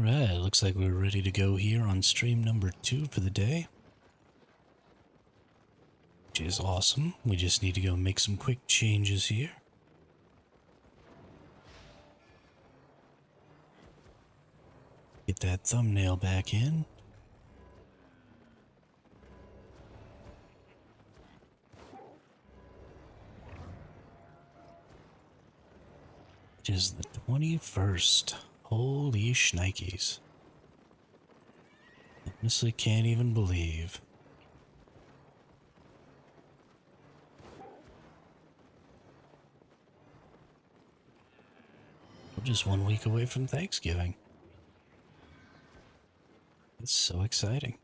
Alright, looks like we're ready to go here on stream number 2 for the day. Which is awesome. We just need to go make some quick changes here. Get that thumbnail back in. It is the 21st. Holy shnikes. Honestly can't even believe. We're just 1 week away from Thanksgiving. It's so exciting.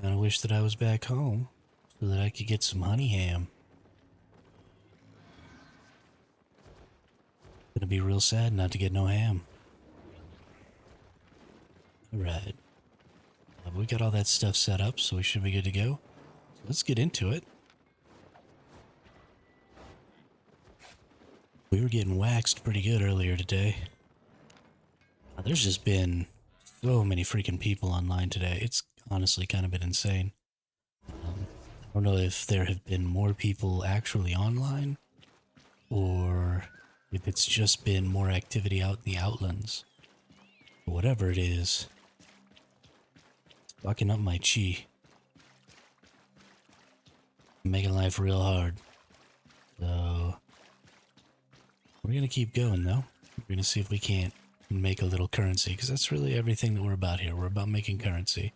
I wish that I was back home so that I could get some honey ham. Gonna be real sad not to get no ham. Alright. We got all that stuff set up, so we should be good to go. So let's get into it. We were getting waxed pretty good earlier today. There's just been so many freaking people online today. It's honestly kind of been insane. I don't know if there have been more people actually online, or if it's just been more activity out in the outlands. But whatever it is, it's fucking up my chi. Making life real hard. So we're gonna keep going though. We're gonna see if we can't make a little currency, because that's really everything that we're about here. We're about making currency.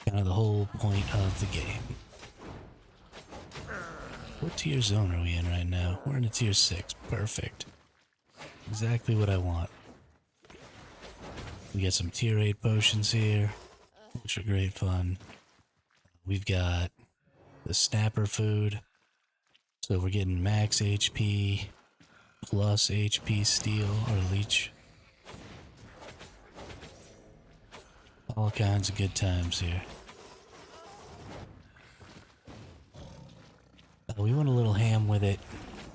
Kind of the whole point of the game. What tier zone are we in right now? We're in a tier 6. Perfect. Exactly what I want. We got some tier 8 potions here, which are great fun. We've got the snapper food. So we're getting max HP plus HP steel or leech. All kinds of good times here. We want a little ham with it,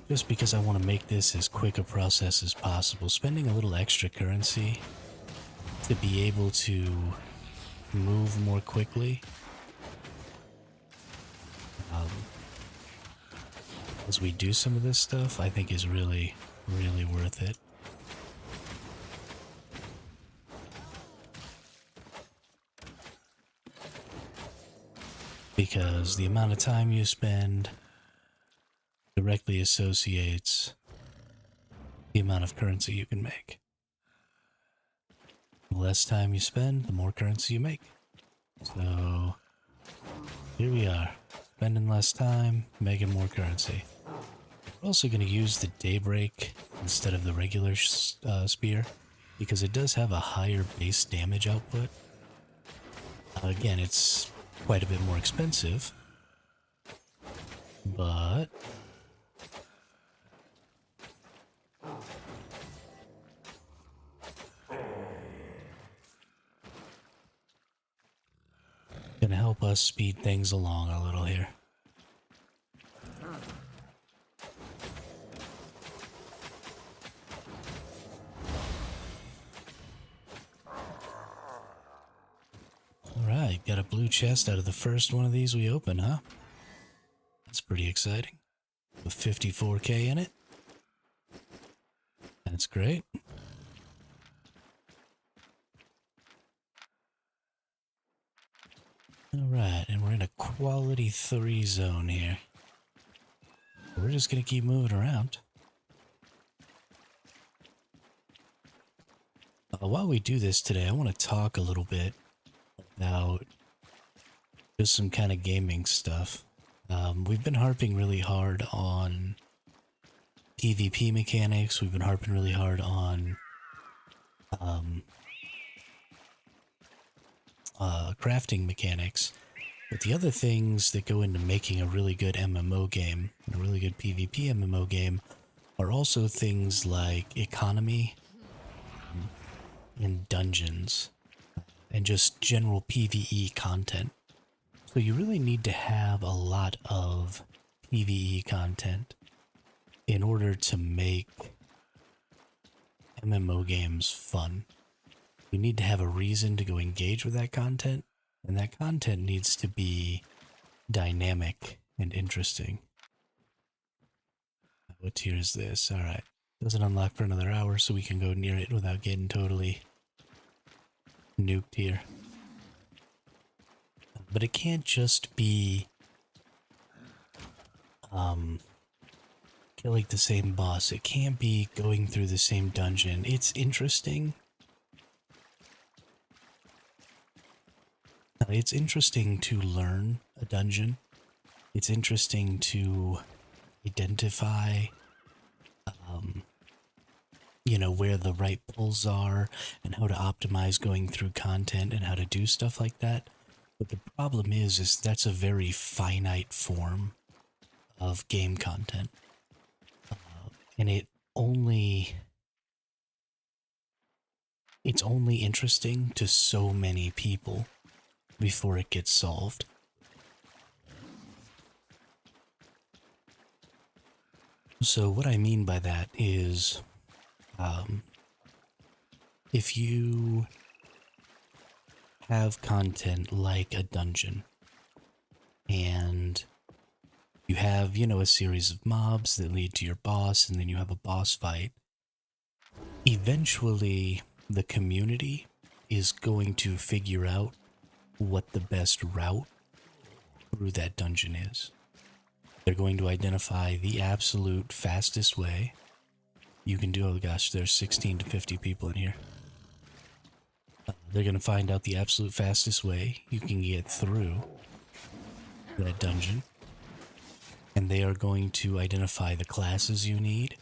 just because I want to make this as quick a process as possible. Spending a little extra currency to be able to move more quickly. As we do some of this stuff, I think is really, really worth it. Because the amount of time you spend directly associates the amount of currency you can make. The less time you spend, the more currency you make. So here we are, spending less time, making more currency. We're also going to use the Daybreak instead of the regular spear, because it does have a higher base damage output. Again, it's quite a bit more expensive, but gonna help us speed things along a little here. Alright, got a blue chest out of the first one of these we open, huh? That's pretty exciting. With 54k in it. That's great. Alright, and we're in a quality 3 zone here. We're just gonna keep moving around. While we do this today, I want to talk a little bit about just some kind of gaming stuff. We've been harping really hard on PvP mechanics. We've been harping really hard on crafting mechanics. But the other things that go into making a really good MMO game, a really good PvP MMO game, are also things like economy and dungeons. and just general PvE content. So you really need to have a lot of PvE content in order to make MMO games fun. You need to have a reason to go engage with that content, and that content needs to be dynamic and interesting. What tier is this? Alright. Doesn't unlock for another hour, so we can go near it without getting totally nuked here. But it can't just be killing the same boss. It can't be going through the same dungeon. It's interesting. It's interesting to learn a dungeon. It's interesting to identify, where the right pulls are and how to optimize going through content and how to do stuff like that. But the problem is that's a very finite form of game content. And it's only interesting to so many people before it gets solved. So what I mean by that is, if you have content like a dungeon, and you have, a series of mobs that lead to your boss, and then you have a boss fight, eventually the community is going to figure out what the best route through that dungeon is. They're going to identify the absolute fastest way. You can do, oh gosh, there's 16 to 50 people in here. They're going to find out the absolute fastest way you can get through that dungeon. And they are going to identify the classes you need.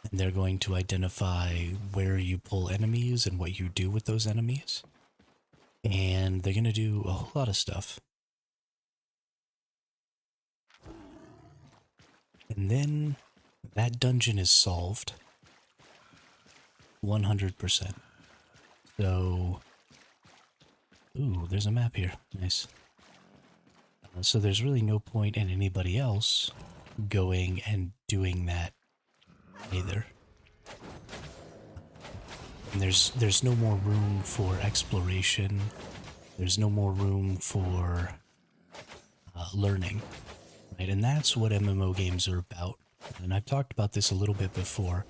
And they're going to identify where you pull enemies and what you do with those enemies. And they're going to do a whole lot of stuff. And then that dungeon is solved 100%. So, ooh, there's a map here. Nice. So there's really no point in anybody else going and doing that either. And there's no more room for exploration. There's no more room for learning, right? And that's what MMO games are about. And I've talked about this a little bit before.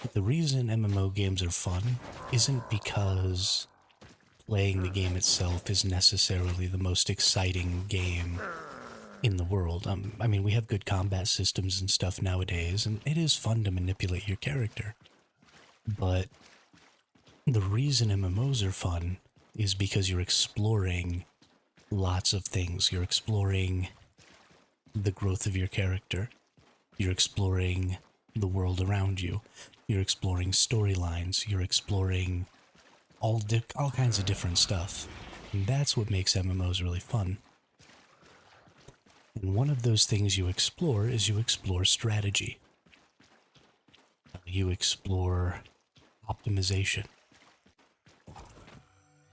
But the reason MMO games are fun isn't because playing the game itself is necessarily the most exciting game in the world. I mean, we have good combat systems and stuff nowadays, and it is fun to manipulate your character. But the reason MMOs are fun is because you're exploring lots of things. You're exploring the growth of your character. You're exploring the world around you. You're exploring storylines. You're exploring all kinds of different stuff. And that's what makes MMOs really fun. And one of those things you explore is you explore strategy. You explore optimization.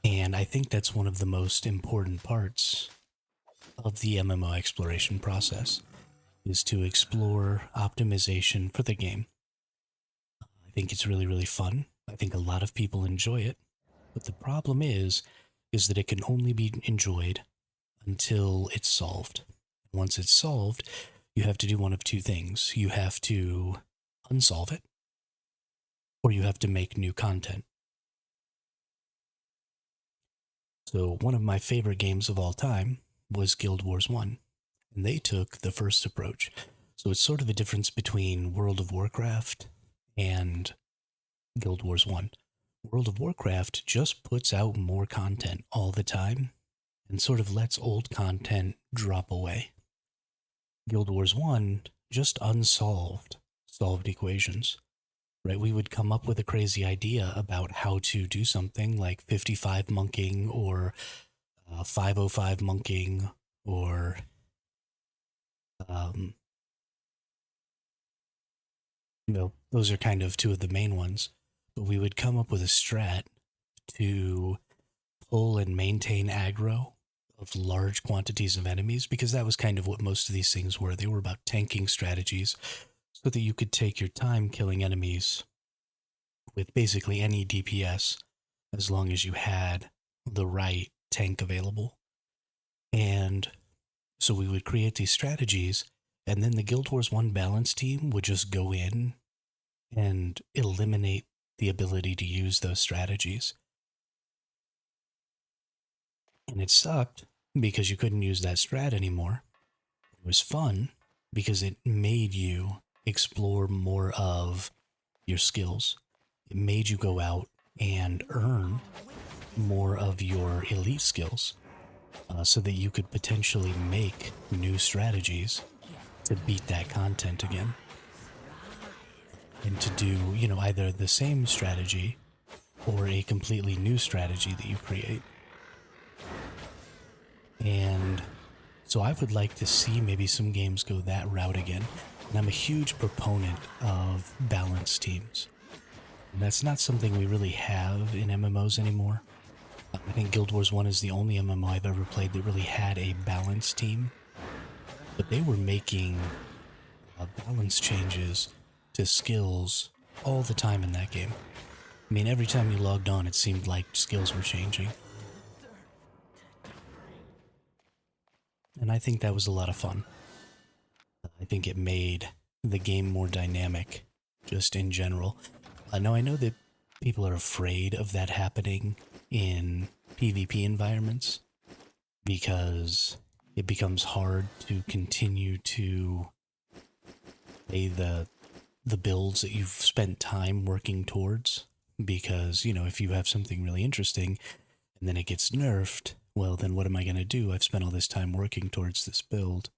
And I think that's one of the most important parts of the MMO exploration process, is to explore optimization for the game. I think it's really, really fun. I think a lot of people enjoy it. But the problem is that it can only be enjoyed until it's solved. Once it's solved, you have to do one of two things. You have to unsolve it, or you have to make new content. So one of my favorite games of all time was Guild Wars 1, and they took the first approach. So it's sort of a difference between World of Warcraft and Guild Wars 1. World of Warcraft just puts out more content all the time and sort of lets old content drop away. Guild Wars 1 just solved equations, right? We would come up with a crazy idea about how to do something like 55 monking or 505 monking or those are kind of two of the main ones. But we would come up with a strat to pull and maintain aggro of large quantities of enemies, because that was kind of what most of these things were. They were about tanking strategies so that you could take your time killing enemies with basically any DPS as long as you had the right tank available. And so we would create these strategies, and then the Guild Wars 1 balance team would just go in and eliminate the ability to use those strategies. And it sucked because you couldn't use that strat anymore. It was fun because it made you explore more of your skills. It made you go out and earn more of your elite skills so that you could potentially make new strategies to beat that content again. And to do, either the same strategy or a completely new strategy that you create. And so I would like to see maybe some games go that route again. And I'm a huge proponent of balanced teams. And that's not something we really have in MMOs anymore. I think Guild Wars 1 is the only MMO I've ever played that really had a balanced team. But they were making balance changes to skills all the time in that game. I mean, every time you logged on, it seemed like skills were changing. And I think that was a lot of fun. I think it made the game more dynamic, just in general. Now, I know that people are afraid of that happening in PvP environments because it becomes hard to continue to play the builds that you've spent time working towards. Because, if you have something really interesting and then it gets nerfed, well, then what am I going to do? I've spent all this time working towards this build.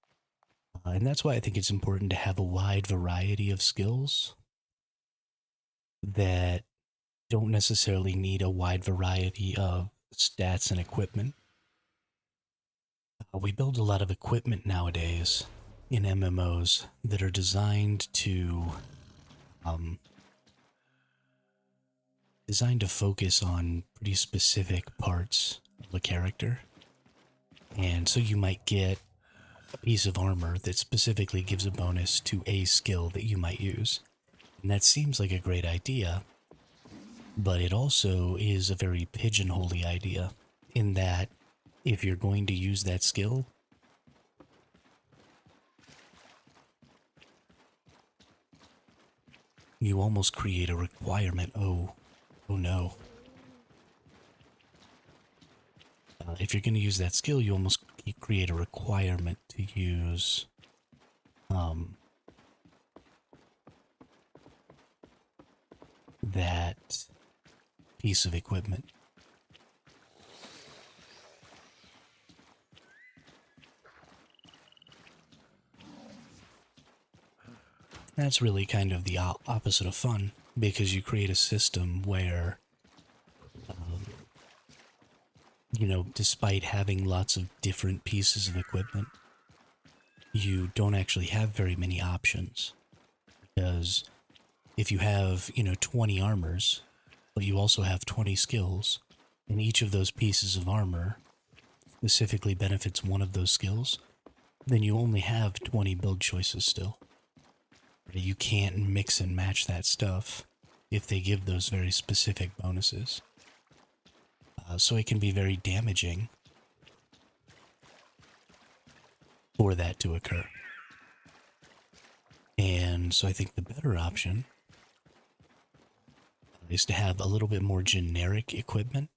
And that's why I think it's important to have a wide variety of skills that don't necessarily need a wide variety of stats and equipment. We build a lot of equipment nowadays in MMOs that are designed to focus on pretty specific parts of a character. And so you might get a piece of armor that specifically gives a bonus to a skill that you might use. And that seems like a great idea, but it also is a very pigeonholy idea in that if you're going to use that skill, you almost create a requirement. Oh no. If you're going to use that skill, you almost create a requirement to use that piece of equipment. That's really kind of the opposite of fun, because you create a system where, despite having lots of different pieces of equipment, you don't actually have very many options. Because if you have, 20 armors, but you also have 20 skills, and each of those pieces of armor specifically benefits one of those skills, then you only have 20 build choices still. You can't mix and match that stuff if they give those very specific bonuses. So it can be very damaging for that to occur. And so I think the better option is to have a little bit more generic equipment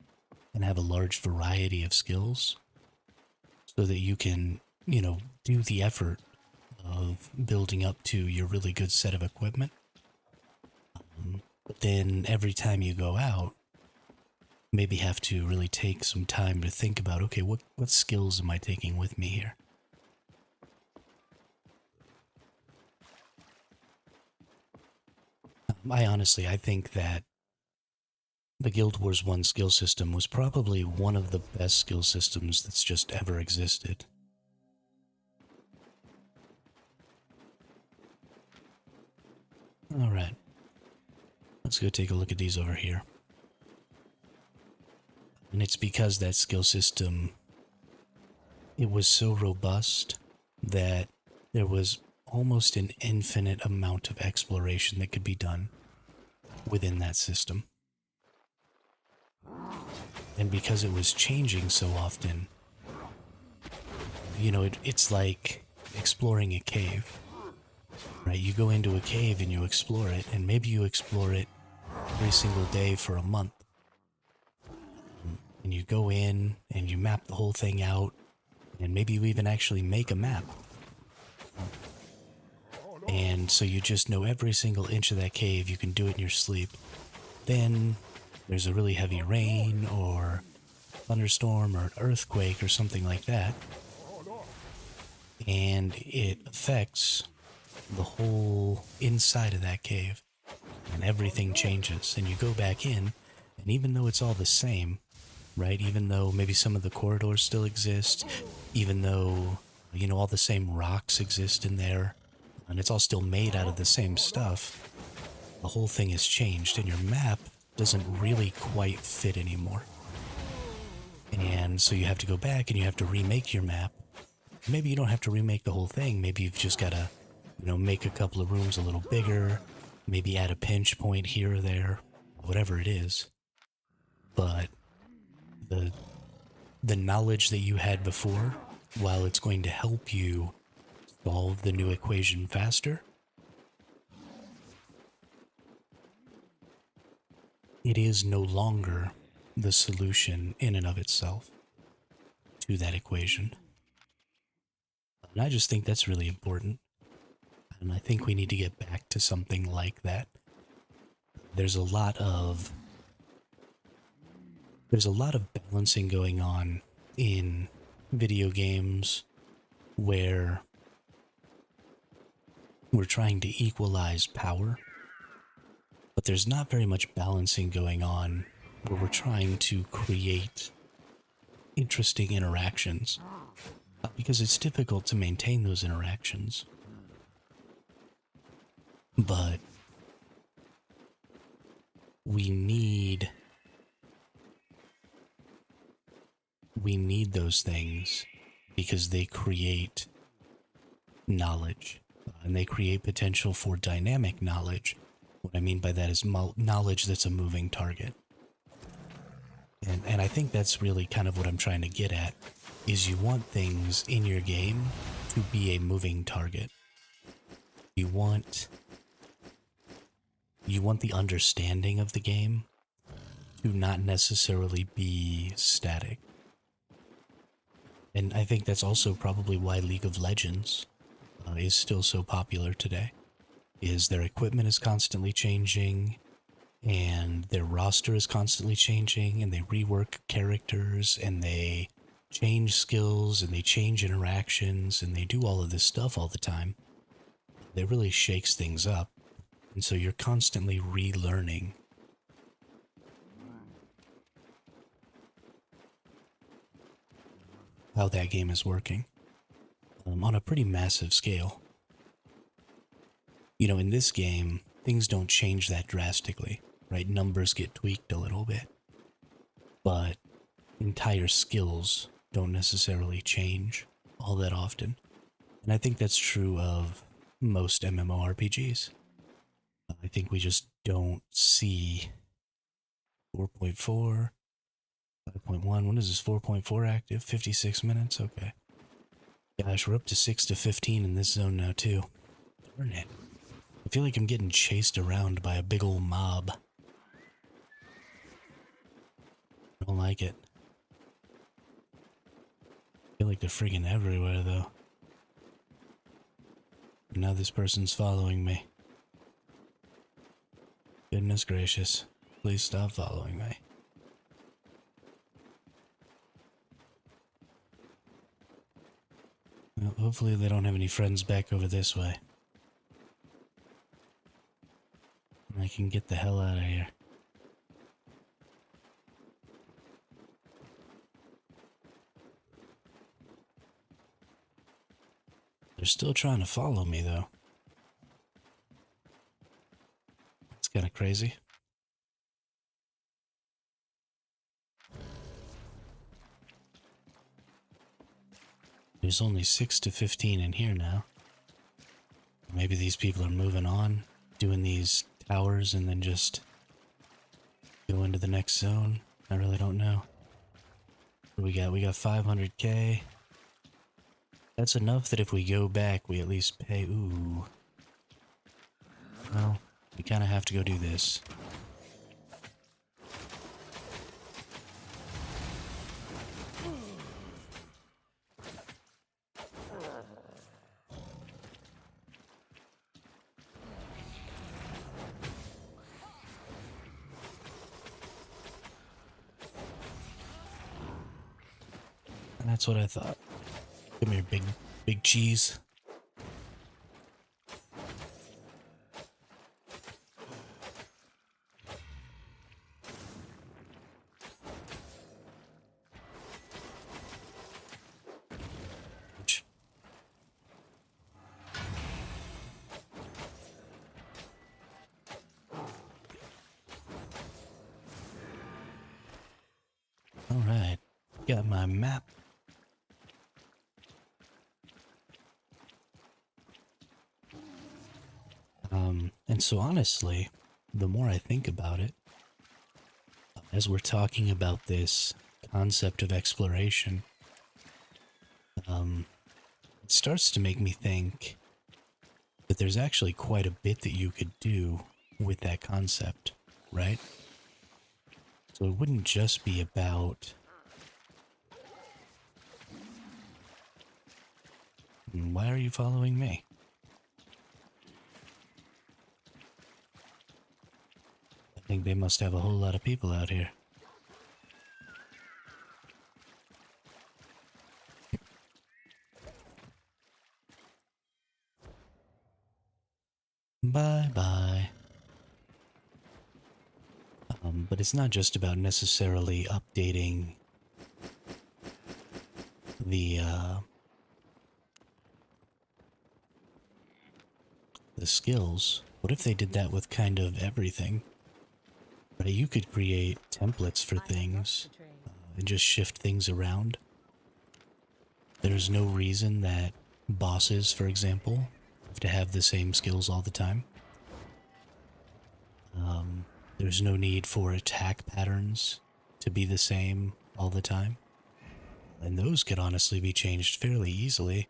and have a large variety of skills so that you can, do the effort of building up to your really good set of equipment. But then every time you go out, maybe have to really take some time to think about, okay, what skills am I taking with me here? I think that the Guild Wars 1 skill system was probably one of the best skill systems that's just ever existed. Alright. Let's go take a look at these over here. And it's because that skill system, it was so robust that there was almost an infinite amount of exploration that could be done within that system. And because it was changing so often, it's like exploring a cave, right? You go into a cave and you explore it, and maybe you explore it every single day for a month. And you go in and you map the whole thing out, and maybe you even actually make a map. And so you just know every single inch of that cave. You can do it in your sleep. Then there's a really heavy rain or thunderstorm or an earthquake or something like that, and it affects the whole inside of that cave, and everything changes. And you go back in, and even though it's all the same, right? Even though maybe some of the corridors still exist, even though, all the same rocks exist in there, and it's all still made out of the same stuff, the whole thing has changed, and your map doesn't really quite fit anymore. And so you have to go back and you have to remake your map. Maybe you don't have to remake the whole thing. Maybe you've just got to, make a couple of rooms a little bigger, maybe add a pinch point here or there, whatever it is. But the knowledge that you had before, while it's going to help you solve the new equation faster, it is no longer the solution in and of itself to that equation. And I just think that's really important. And I think we need to get back to something like that. There's a lot of balancing going on in video games where we're trying to equalize power, but there's not very much balancing going on where we're trying to create interesting interactions, because it's difficult to maintain those interactions. But we need those things because they create knowledge, and they create potential for dynamic knowledge. What I mean by that is knowledge that's a moving target. And I think that's really kind of what I'm trying to get at, is you want things in your game to be a moving target. You want the understanding of the game to not necessarily be static. And I think that's also probably why League of Legends is still so popular today, is their equipment is constantly changing, and their roster is constantly changing, and they rework characters, and they change skills, and they change interactions, and they do all of this stuff all the time. That really shakes things up, and so you're constantly relearning. How that game is working on a pretty massive scale. In this game, things don't change that drastically, right? Numbers get tweaked a little bit, but entire skills don't necessarily change all that often. And I think that's true of most MMORPGs. I think we just don't see 4.4, 5.1. When is this 4.4 active? 56 minutes? Okay. Gosh, we're up to 6 to 15 in this zone now, too. Darn it. I feel like I'm getting chased around by a big old mob. I don't like it. I feel like they're friggin' everywhere, though. Now this person's following me. Goodness gracious. Please stop following me. Well, hopefully they don't have any friends back over this way. I can get the hell out of here. They're still trying to follow me, though. It's kind of crazy. There's only 6 to 15 in here now. Maybe these people are moving on, doing these towers, and then just go into the next zone. I really don't know. What do we got? We got 500k. That's enough that if we go back, we at least pay. Ooh. Well, we kind of have to go do this. That's what I thought. Come here, big cheese. All right, got my map. And so honestly, the more I think about it, as we're talking about this concept of exploration, it starts to make me think that there's actually quite a bit that you could do with that concept, right? So it wouldn't just be about why are you following me? I think they must have a whole lot of people out here. Bye-bye. But it's not just about necessarily updating the skills. What if they did that with kind of everything? Right, you could create templates for things and just shift things around. There's no reason that bosses, for example, have to have the same skills all the time. There's no need for attack patterns to be the same all the time. And those could honestly be changed fairly easily.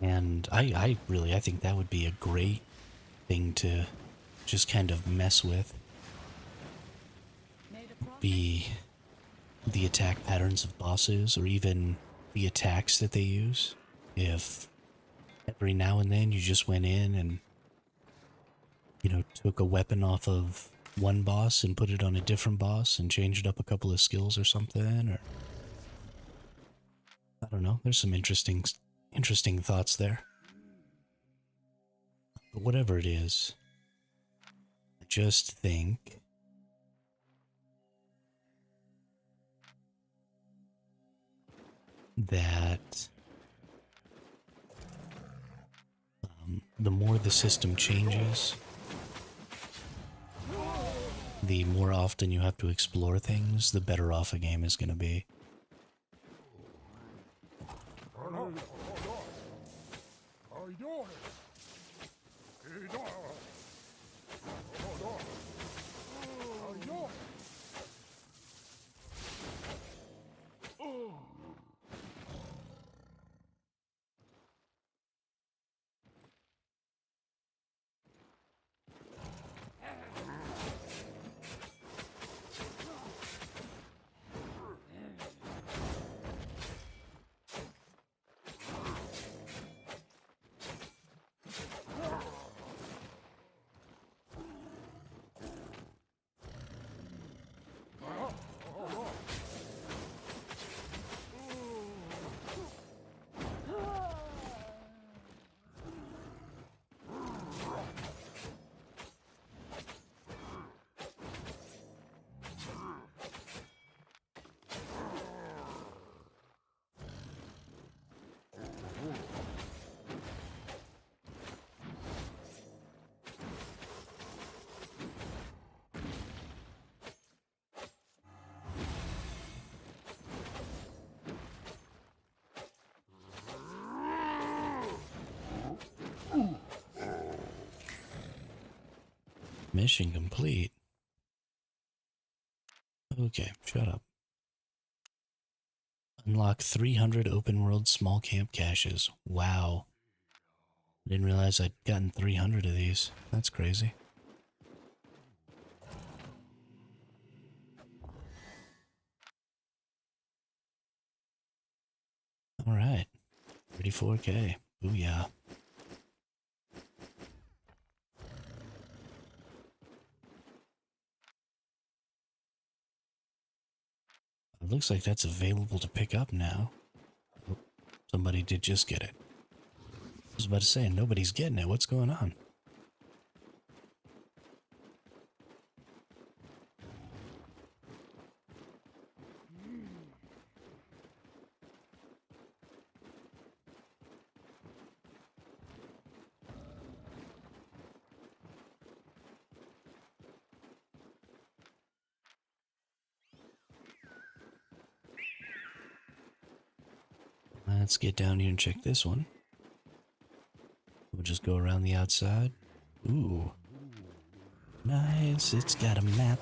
And I think that would be a great thing to just kind of mess with. Be the attack patterns of bosses, or even the attacks that they use. If every now and then you just went in and, took a weapon off of one boss and put it on a different boss and changed up a couple of skills or something, or I don't know. There's some interesting thoughts there. But whatever it is, I just think that the more the system changes, the more often you have to explore things, the better off a game is going to be. Mission complete. Okay, shut up. Unlock 300 open world small camp caches. Wow. Didn't realize I'd gotten 300 of these. That's crazy. Alright. 34K. Booyah. It looks like that's available to pick up now. Oh, somebody did just get it. I was about to say, nobody's getting it. What's going on? Let's get down here and check this one. We'll just go around the outside. Ooh. Nice. It's got a map.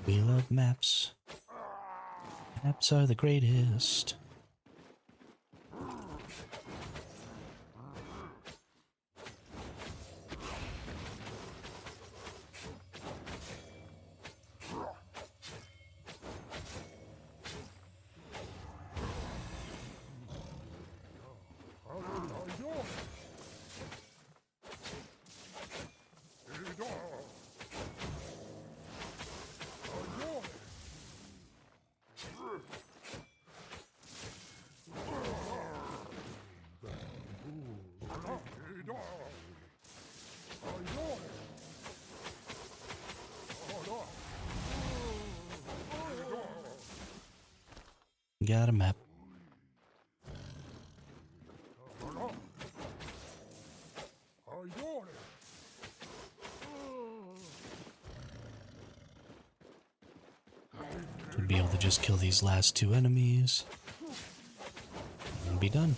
We love maps. Maps are the greatest. Got a map. Should be able to just kill these last two enemies and be done.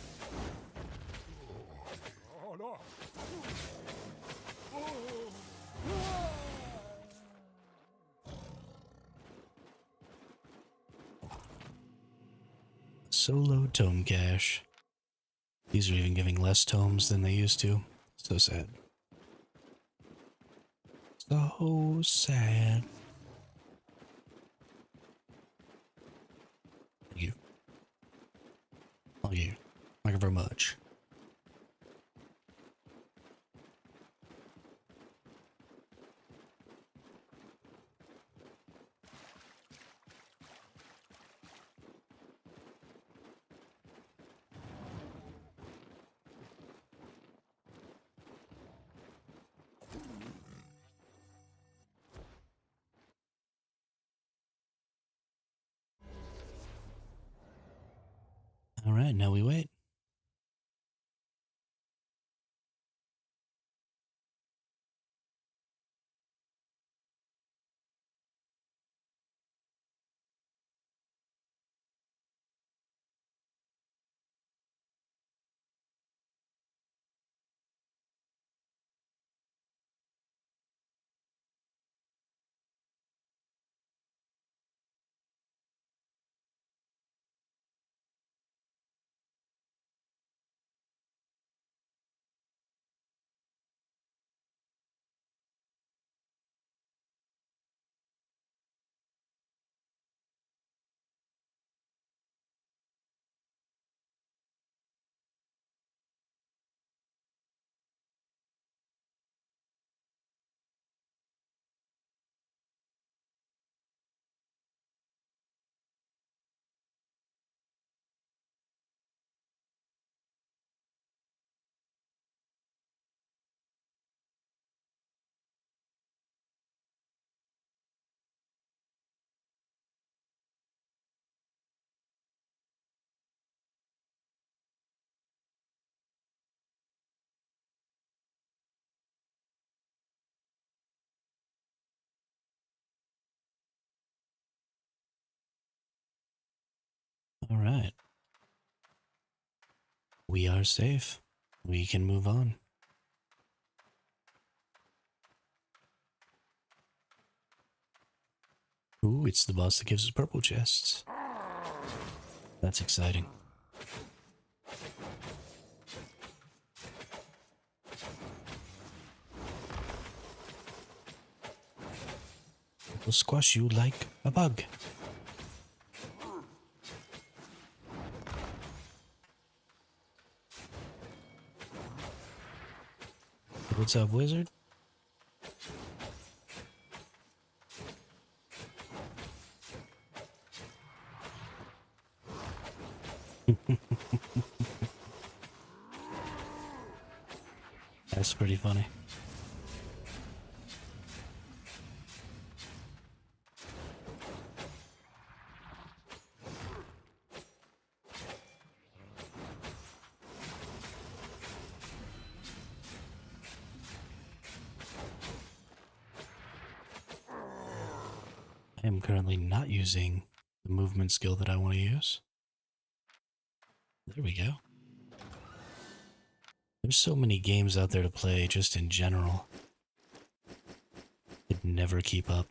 Solo tome cache. These are even giving less tomes than they used to. So sad. So sad. Thank you. Thank you. Thank you very much. All right, now we wait. All right. We are safe. We can move on. Ooh, it's the boss that gives us purple chests. That's exciting. Will squash you like a bug. What's up, wizard? That's pretty funny. I am currently not using the movement skill that I want to use. There we go. There's so many games out there to play just in general. I'd never keep up.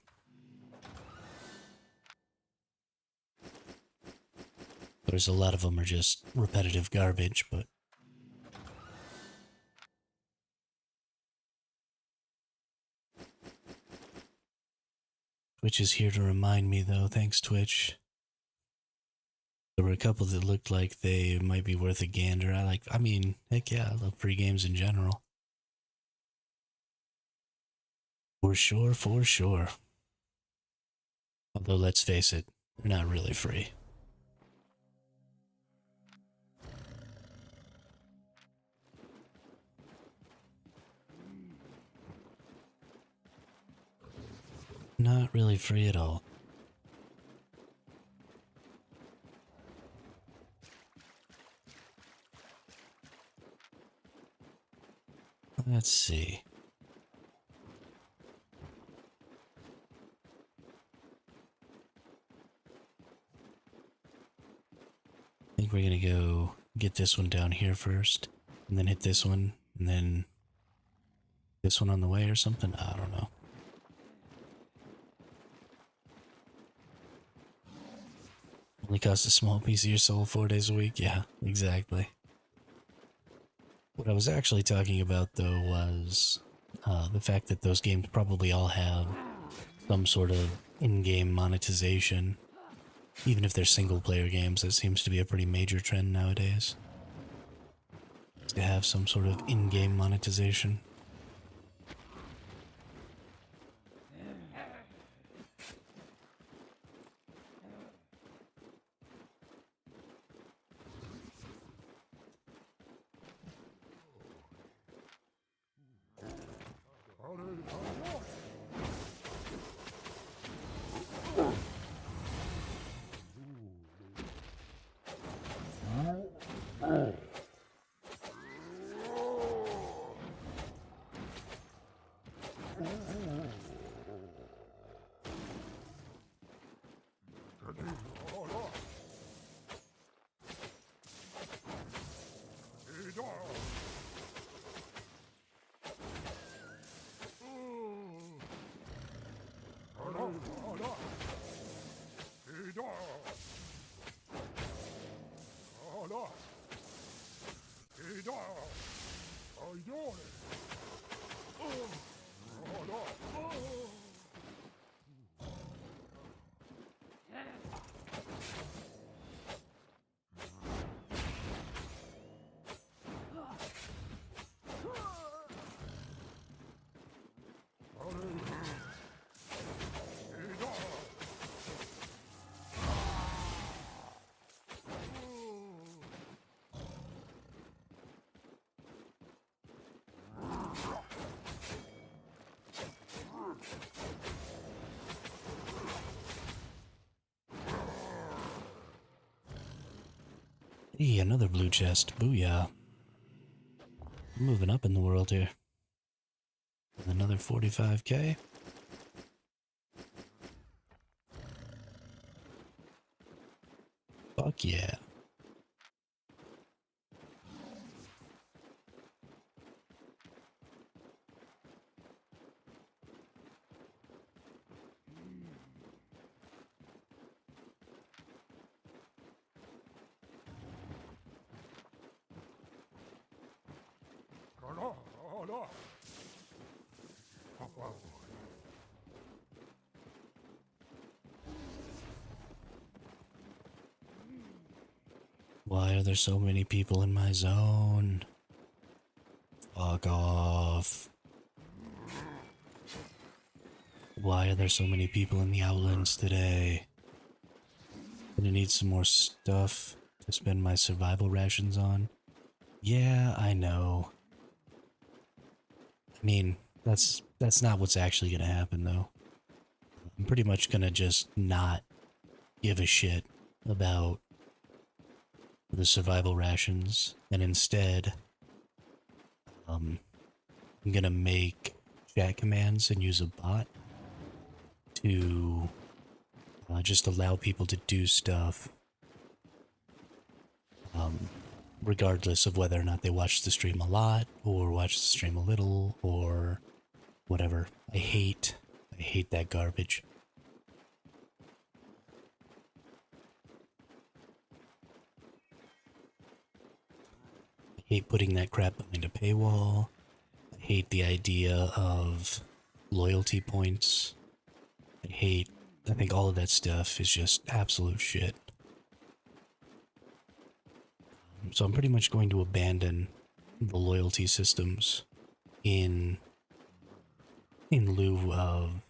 There's a lot of them are just repetitive garbage, but Twitch is here to remind me though, thanks Twitch. There were a couple that looked like they might be worth a gander. I mean, heck yeah, I love free games in general. For sure, for sure. Although, let's face it, they're not really free. Not really free at all. Let's see. I think we're gonna go get this one down here first, and then hit this one, and then this one on the way or something. I don't know. Only costs a small piece of your soul 4 days a week. Yeah, exactly. What I was actually talking about, though, was the fact that those games probably all have some sort of in-game monetization. Even if they're single-player games, that seems to be a pretty major trend nowadays. To have some sort of in-game monetization. Hey, another blue chest. Booyah. Moving up in the world here. Another 45k. Fuck yeah. Why are there so many people in my zone? Fuck off. Why are there so many people in the Outlands today? Gonna need some more stuff to spend my survival rations on. Yeah, I know. I mean, that's not what's actually gonna happen though. I'm pretty much gonna just not give a shit about the survival rations, and instead, I'm gonna make chat commands and use a bot to just allow people to do stuff, regardless of whether or not they watch the stream a lot or watch the stream a little or whatever. I hate that garbage. I hate putting that crap behind a paywall. I hate the idea of loyalty points. I think all of that stuff is just absolute shit. So I'm pretty much going to abandon the loyalty systems in lieu of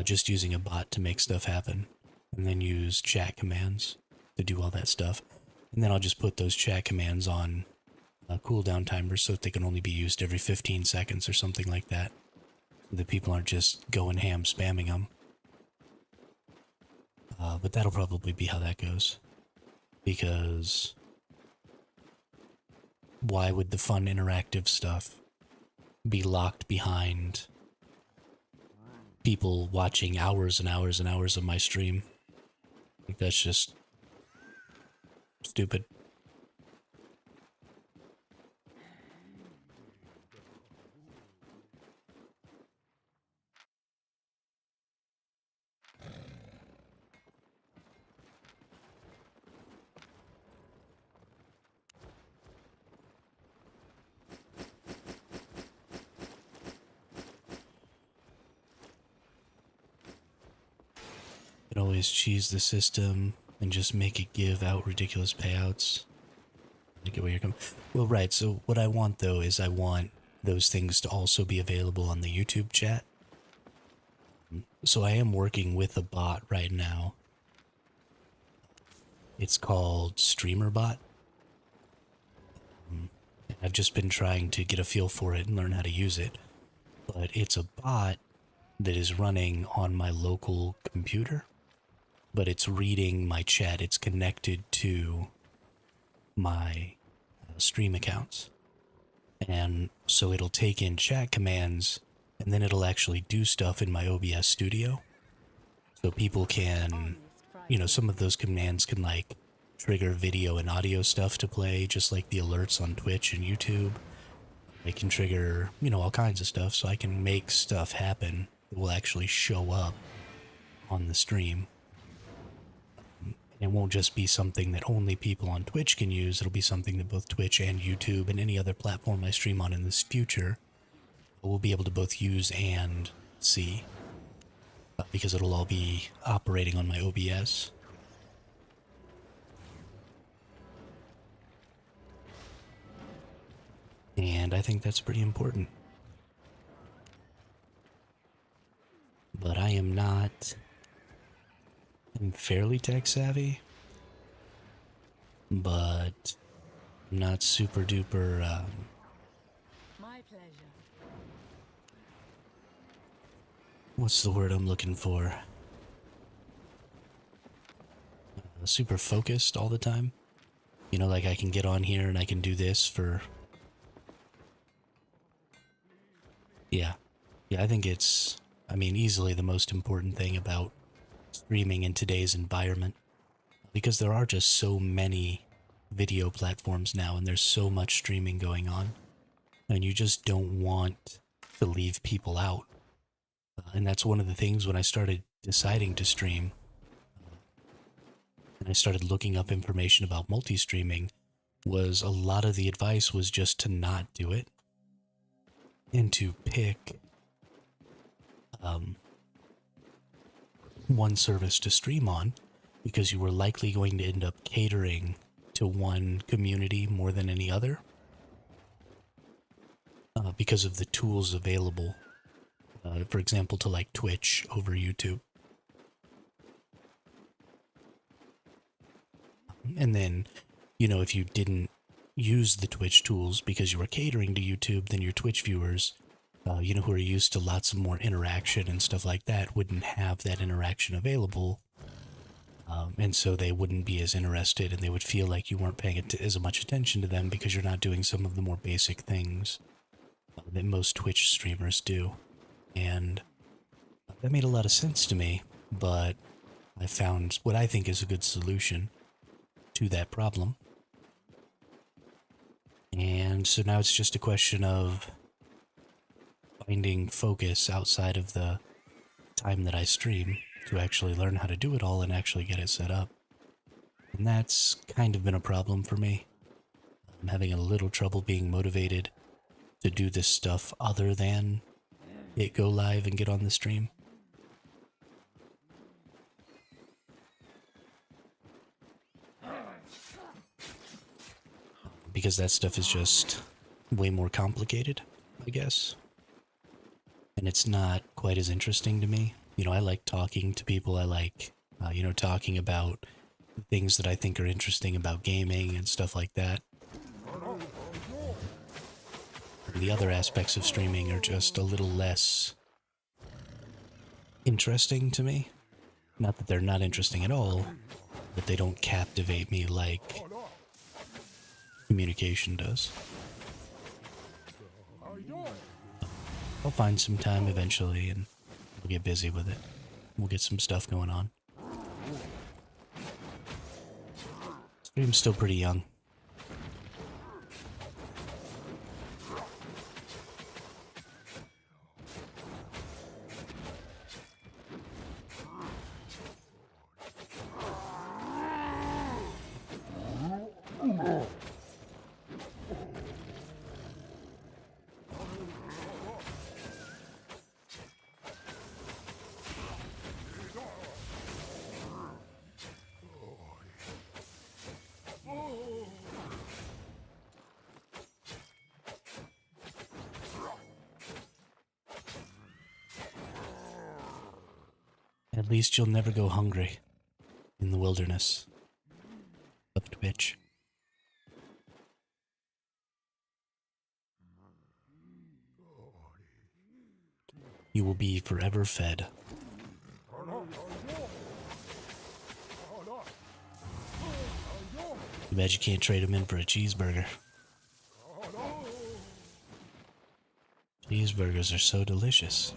just using a bot to make stuff happen, and then use chat commands to do all that stuff. And then I'll just put those chat commands on cooldown timers so that they can only be used every 15 seconds or something like that. So that people aren't just going ham spamming them. But that'll probably be how that goes. Because why would the fun interactive stuff be locked behind people watching hours and hours and hours of my stream? Like, that's just stupid. You can always cheese the system and just make it give out ridiculous payouts. I get where you're coming. Well, right. So what I want though is I want those things to also be available on the YouTube chat. So I am working with a bot right now. It's called StreamerBot. I've just been trying to get a feel for it and learn how to use it. But it's a bot that is running on my local computer. But it's reading my chat. It's connected to my stream accounts. And so it'll take in chat commands, and then it'll actually do stuff in my OBS studio. So people can, some of those commands can like trigger video and audio stuff to play, just like the alerts on Twitch and YouTube. They can trigger, all kinds of stuff, so I can make stuff happen that will actually show up on the stream. It won't just be something that only people on Twitch can use. It'll be something that both Twitch and YouTube and any other platform I stream on in this future will be able to both use and see. Because it'll all be operating on my OBS. And I think that's pretty important. But I am not... I'm fairly tech savvy, but I'm not super duper, My pleasure. what's the word I'm looking for? Super focused all the time. Like I can get on here and I can do this for... Yeah, I think it's, easily the most important thing about streaming in today's environment, because there are just so many video platforms now and there's so much streaming going on, and you just don't want to leave people out. And that's one of the things when I started deciding to stream, and I started looking up information about multi-streaming, was a lot of the advice was just to not do it. and to pick one service to stream on because you were likely going to end up catering to one community more than any other because of the tools available. For example, to like Twitch over YouTube. And then, if you didn't use the Twitch tools because you were catering to YouTube, then your Twitch viewers, who are used to lots of more interaction and stuff like that, wouldn't have that interaction available. And so they wouldn't be as interested, and they would feel like you weren't paying as much attention to them because you're not doing some of the more basic things that most Twitch streamers do. And that made a lot of sense to me, but I found what I think is a good solution to that problem. And so now it's just a question of finding focus outside of the time that I stream to actually learn how to do it all and actually get it set up. And that's kind of been a problem for me. I'm having a little trouble being motivated to do this stuff other than hit go live and get on the stream. Because that stuff is just way more complicated, I guess. And it's not quite as interesting to me. I like talking to people. I like, talking about things that I think are interesting about gaming and stuff like that. The other aspects of streaming are just a little less interesting to me. Not that they're not interesting at all, but they don't captivate me like communication does. I'll find some time eventually and we'll get busy with it. We'll get some stuff going on. Stream's still pretty young. At least you'll never go hungry in the wilderness of Twitch. You will be forever fed. Too bad you can't trade them in for a cheeseburger. Cheeseburgers are so delicious.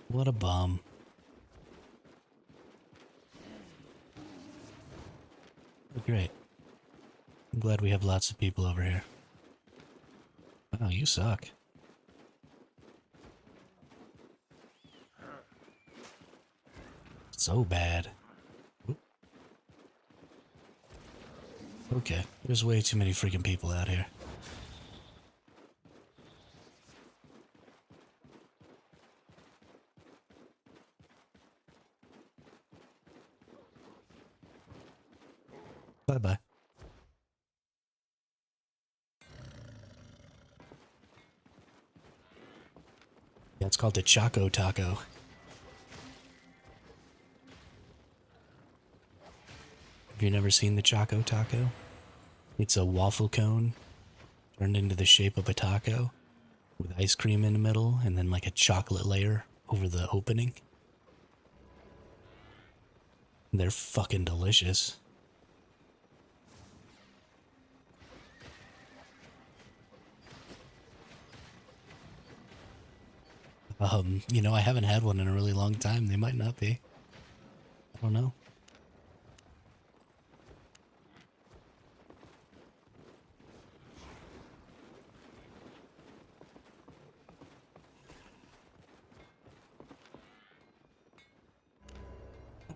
What a bum. Great. I'm glad we have lots of people over here. Wow, you suck. So bad. Oop. Okay, there's way too many freaking people out here. Bye-bye. Yeah, it's called the Choco Taco. Have you never seen the Choco Taco? It's a waffle cone turned into the shape of a taco with ice cream in the middle and then like a chocolate layer over the opening. They're fucking delicious. I haven't had one in a really long time. They might not be. I don't know.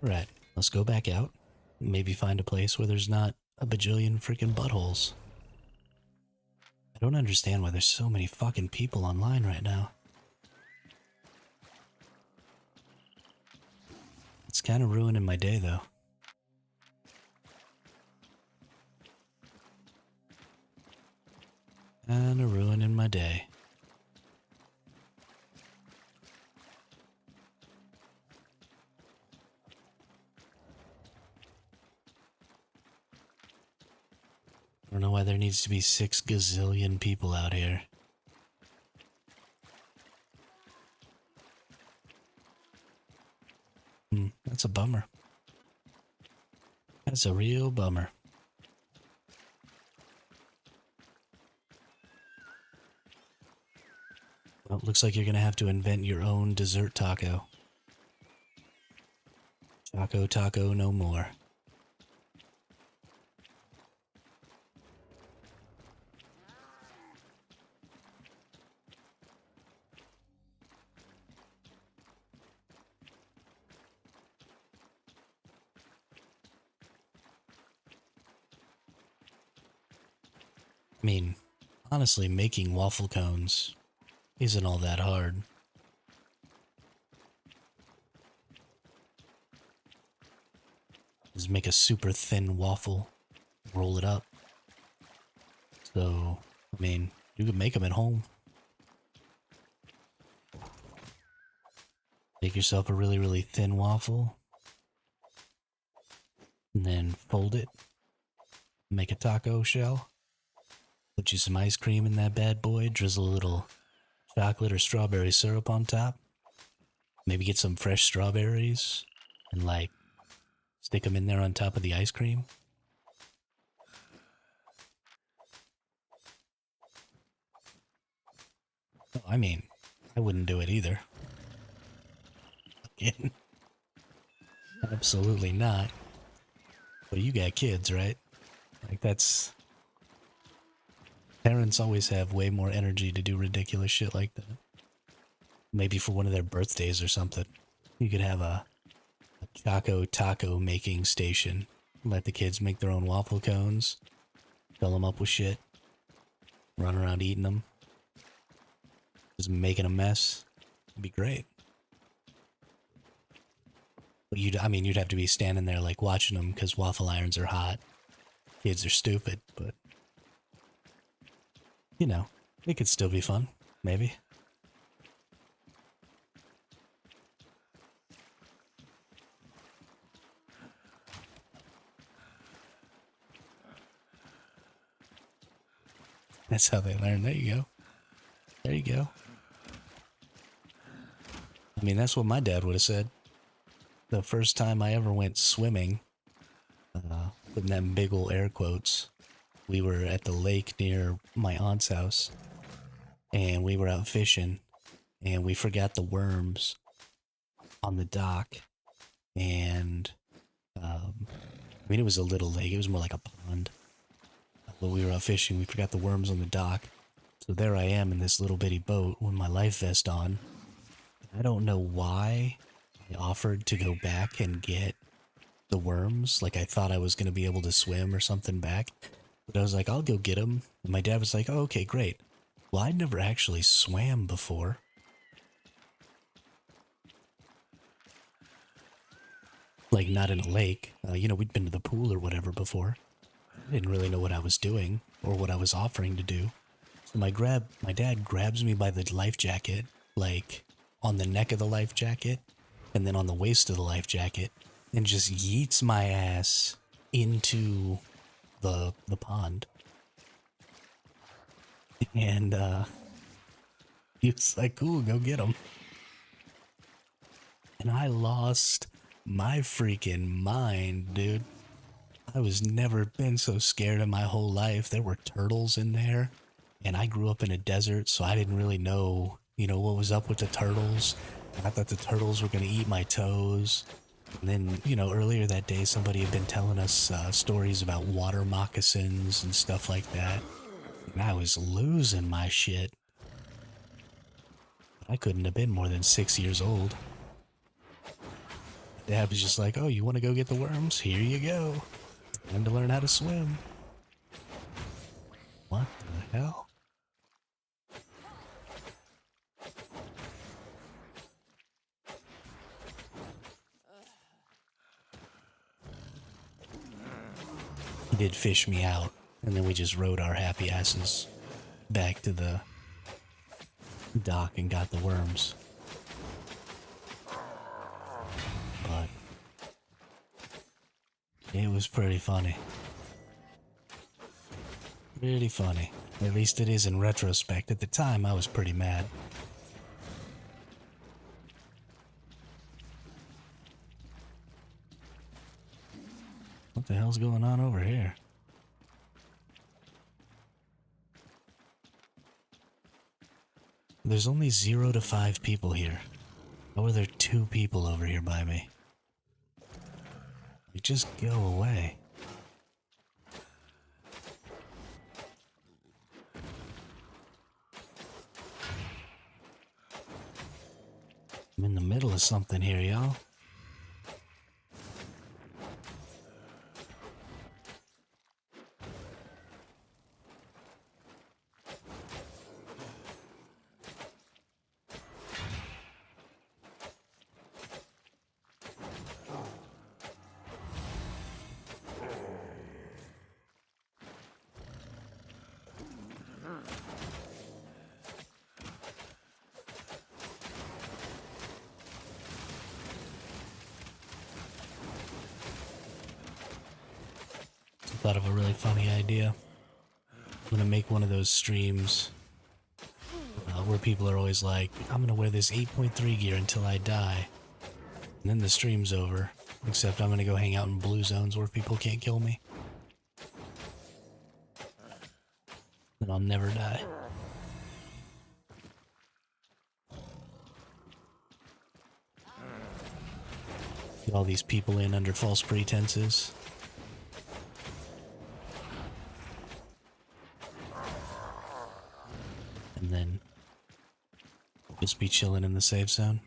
Alright, let's go back out. Maybe find a place where there's not a bajillion freaking buttholes. I don't understand why there's so many fucking people online right now. It's kind of ruining my day, though. Kind of ruining my day. I don't know why there needs to be 6 gazillion people out here. That's a bummer. That's a real bummer. Well, looks like you're gonna have to invent your own dessert taco. Choco taco no more. I mean, honestly, making waffle cones isn't all that hard. Just make a super thin waffle, roll it up. So, I mean, you could make them at home. Make yourself a really, really thin waffle. And then fold it. Make a taco shell. Put you some ice cream in that bad boy. Drizzle a little chocolate or strawberry syrup on top. Maybe get some fresh strawberries. And like, stick them in there on top of the ice cream. Oh, I mean, I wouldn't do it either. Again. Absolutely not. But you got kids, right? Like, that's... Parents always have way more energy to do ridiculous shit like that. Maybe for one of their birthdays or something. You could have a Choco taco making station. Let the kids make their own waffle cones. Fill them up with shit. Run around eating them. Just making a mess. It'd be great. But you'd have to be standing there like watching them because waffle irons are hot. Kids are stupid, but you know, it could still be fun, maybe. That's how they learn. There you go. There you go. I mean, that's what my dad would have said. The first time I ever went swimming, putting them big ol' air quotes, we were at the lake near my aunt's house, and we were out fishing, and we forgot the worms on the dock, and, it was a little lake, it was more like a pond, but we were out fishing, we forgot the worms on the dock, so there I am in this little bitty boat with my life vest on. I don't know why I offered to go back and get the worms, like I thought I was going to be able to swim or something back. But I was like, I'll go get them. And my dad was like, oh, okay, great. Well, I'd never actually swam before. Like, not in a lake. We'd been to the pool or whatever before. I didn't really know what I was doing or what I was offering to do. So my dad grabs me by the life jacket, like on the neck of the life jacket, and then on the waist of the life jacket, and just yeets my ass into the pond. And he was like, cool, go get him. And I lost my freaking mind, dude. I was never been so scared in my whole life. There were turtles in there, and I grew up in a desert, so I didn't really know, what was up with the turtles. I thought the turtles were going to eat my toes. And then, earlier that day, somebody had been telling us stories about water moccasins and stuff like that. And I was losing my shit. I couldn't have been more than 6 years old. Dad was just like, oh, you want to go get the worms? Here you go. Time to learn how to swim. What the hell? did fish me out, and then we just rode our happy asses back to the dock and got the worms. But it was pretty funny. Pretty funny. At least it is in retrospect. At the time, I was pretty mad. What the hell's going on over here? There's only 0 to 5 people here. How are there 2 people over here by me? Like, just go away. I'm in the middle of something here, y'all. Thought of a really funny idea. I'm gonna make one of those streams where people are always like, I'm gonna wear this 8.3 gear until I die. And then the stream's over. Except I'm gonna go hang out in blue zones where people can't kill me. Then I'll never die. Get all these people in under false pretenses. And then just be chilling in the safe zone.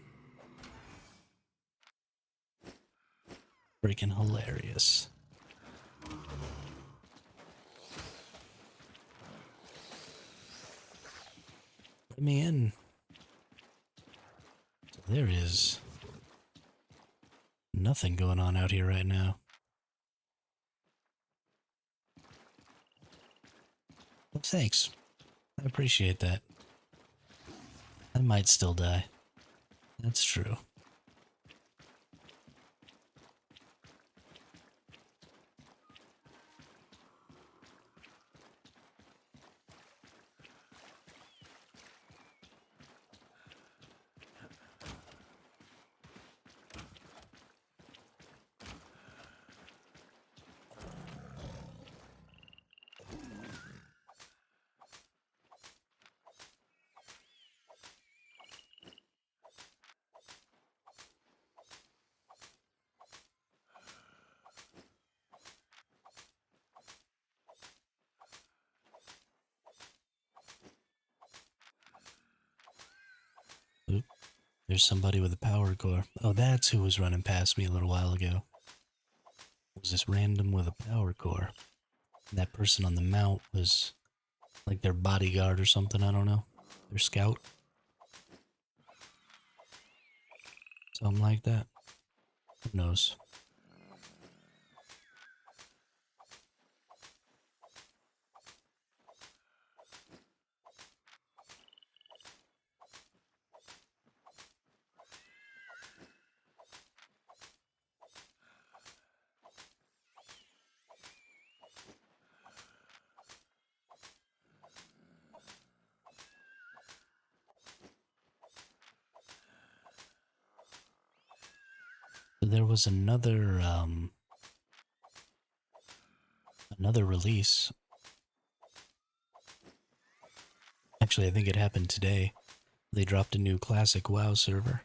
Freaking hilarious. Let me in. So there is nothing going on out here right now. Well, thanks. I appreciate that. I might still die. That's true. Oop. There's somebody with a power core. Oh, that's who was running past me a little while ago. It was this random with a power core. That person on the mount was like their bodyguard or something, I don't know. Their scout. Something like that. Who knows? There was another release. Actually, I think it happened today. They dropped a new classic WoW server.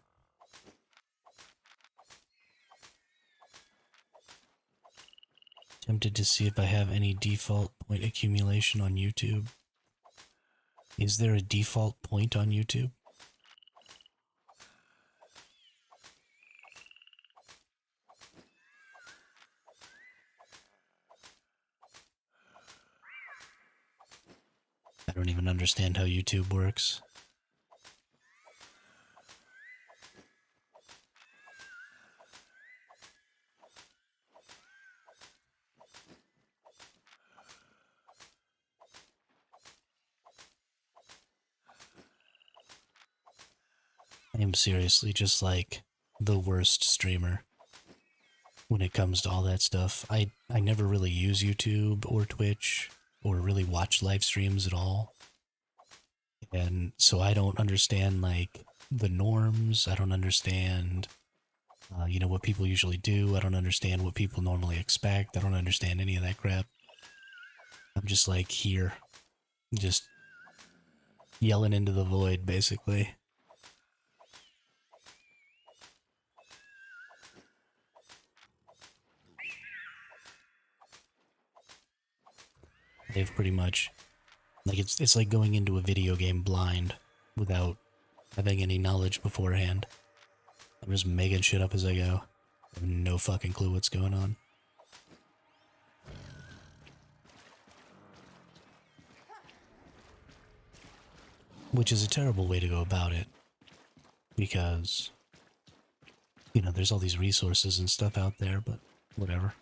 Tempted to see if I have any default point accumulation on YouTube. Is there a default point on YouTube? I don't even understand how YouTube works. I am seriously just like the worst streamer when it comes to all that stuff. I never really use YouTube or Twitch or really watch live streams at all. And so I don't understand like the norms. I don't understand what people usually do. I don't understand what people normally expect. I don't understand any of that crap. I'm just like here, just yelling into the void, basically. They've pretty much, like, it's like going into a video game blind without having any knowledge beforehand. I'm just making shit up as I go. I have no fucking clue what's going on. Which is a terrible way to go about it. Because, there's all these resources and stuff out there, but whatever.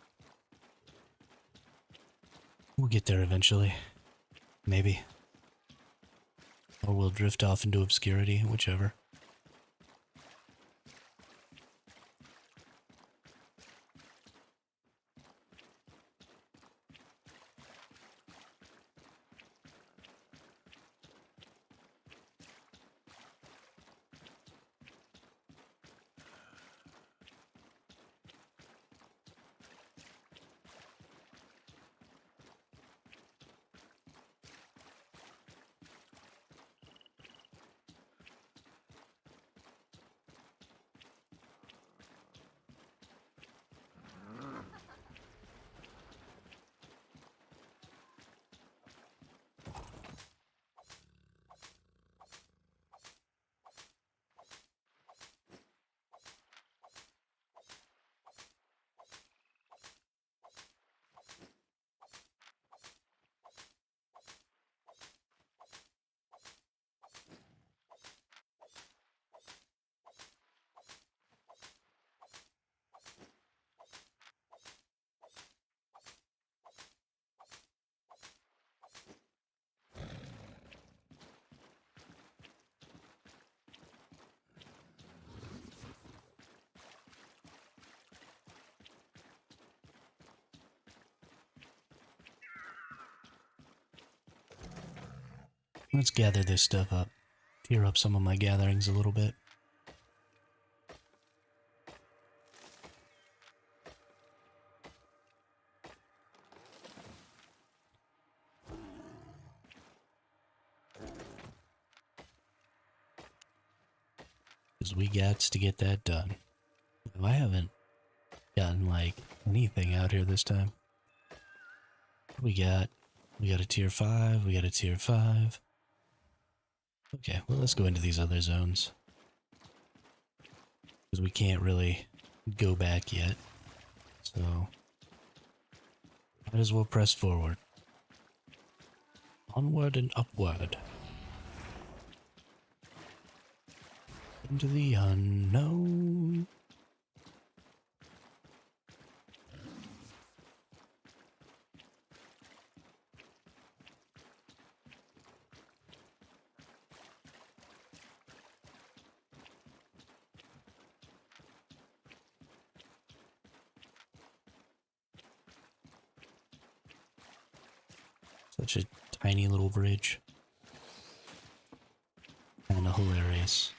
We'll get there eventually. Maybe. Or we'll drift off into obscurity, whichever. Let's gather this stuff up. Tear up some of my gatherings a little bit. Because we got to get that done. I haven't gotten, like, anything out here this time. We got a tier 5, we got a tier 5. Okay, well, let's go into these other zones. Because we can't really go back yet. So, might as well press forward. Onward and upward. Into the unknown. Such a tiny little bridge. Kinda hilarious.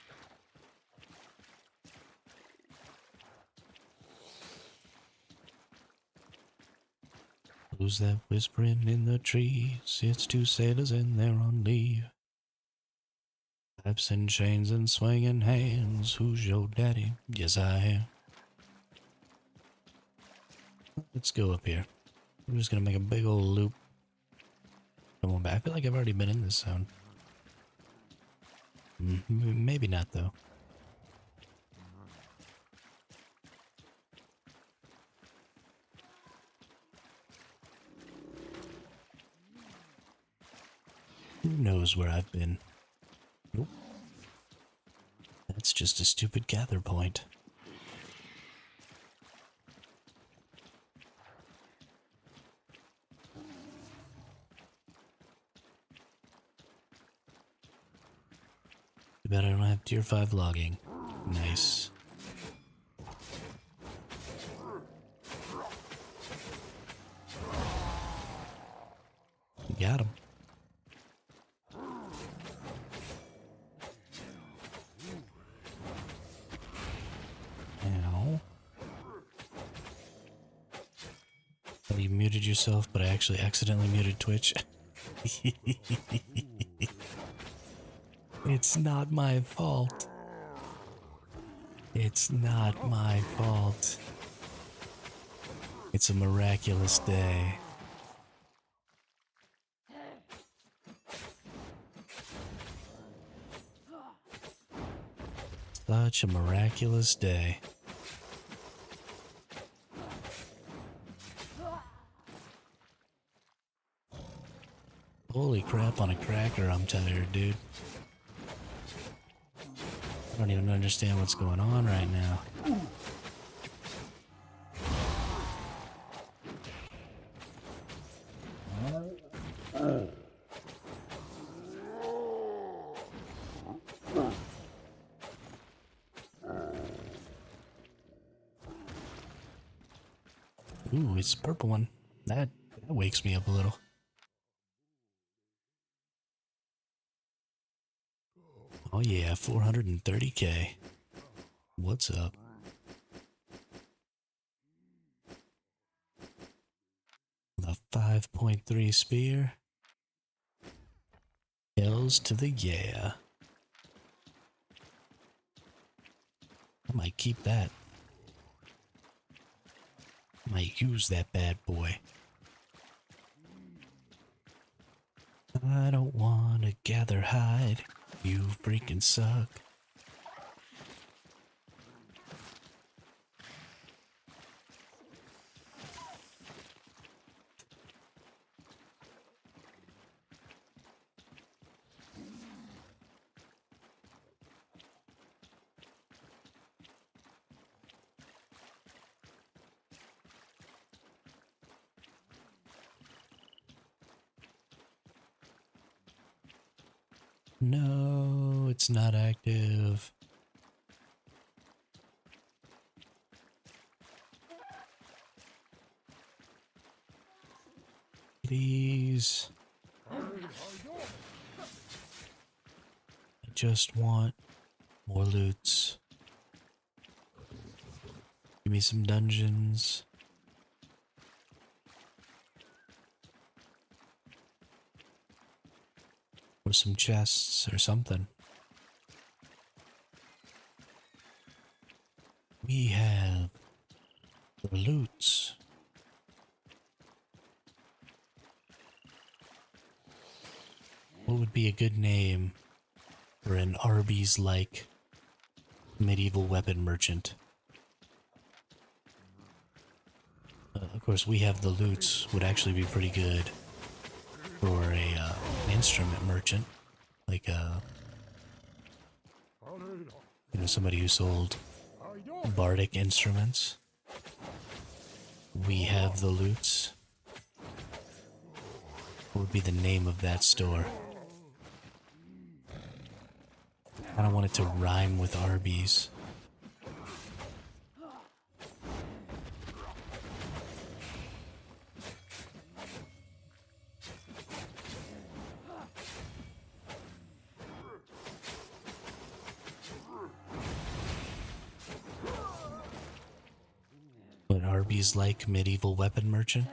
Who's that whispering in the trees? It's two sailors and they're on leave. Pipes and chains and swinging hands. Who's your daddy? Yes, I am. Let's go up here. I'm just gonna make a big old loop. Come on back. I feel like I've already been in this zone. Maybe not, though. Who knows where I've been? Nope. That's just a stupid gather point. Too bad I don't have tier 5 logging. Nice. Got him. Ow. Oh, you muted yourself, but I actually accidentally muted Twitch. It's not my fault. It's not my fault. It's a miraculous day. Such a miraculous day. Holy crap on a cracker, I'm tired, dude. I don't even understand what's going on right now. Ooh, it's a purple one. That wakes me up a little. Oh yeah, 430k. What's up? The 5.3 spear. Hells to the yeah. I might keep that. I might use that bad boy. I don't want to gather hide. You freaking suck. No, it's not active. Please. I just want more loots. Give me some dungeons. Or some chests or something. We have the loots. What would be a good name for an Arby's-like medieval weapon merchant? Of course, we have the loots would actually be pretty good for a instrument merchant, like somebody who sold bardic instruments. We have the loots. What would be the name of that store? I don't want it to rhyme with Arby's. But Arby's like medieval weapon merchant?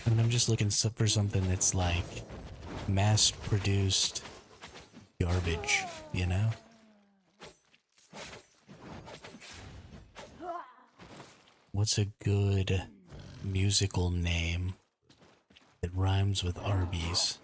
I mean, I'm just looking for something that's like mass-produced garbage, you know? What's a good musical name that rhymes with Arby's?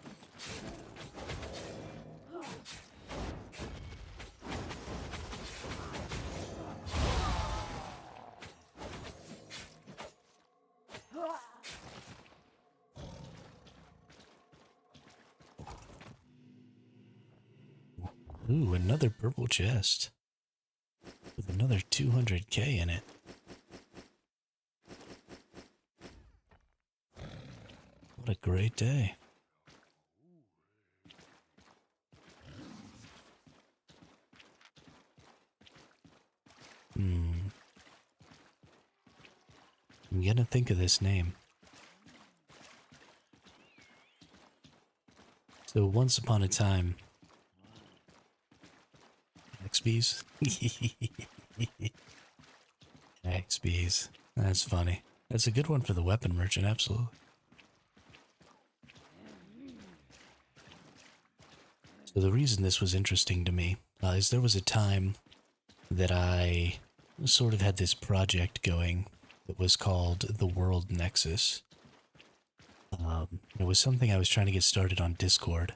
Ooh, another purple chest with another 200k in it. What a great day. I'm gonna think of this name. So once upon a time, XBs? XBs. That's funny. That's a good one for the weapon merchant, absolutely. So the reason this was interesting to me is there was a time that I sort of had this project going that was called the World Nexus. It was something I was trying to get started on Discord.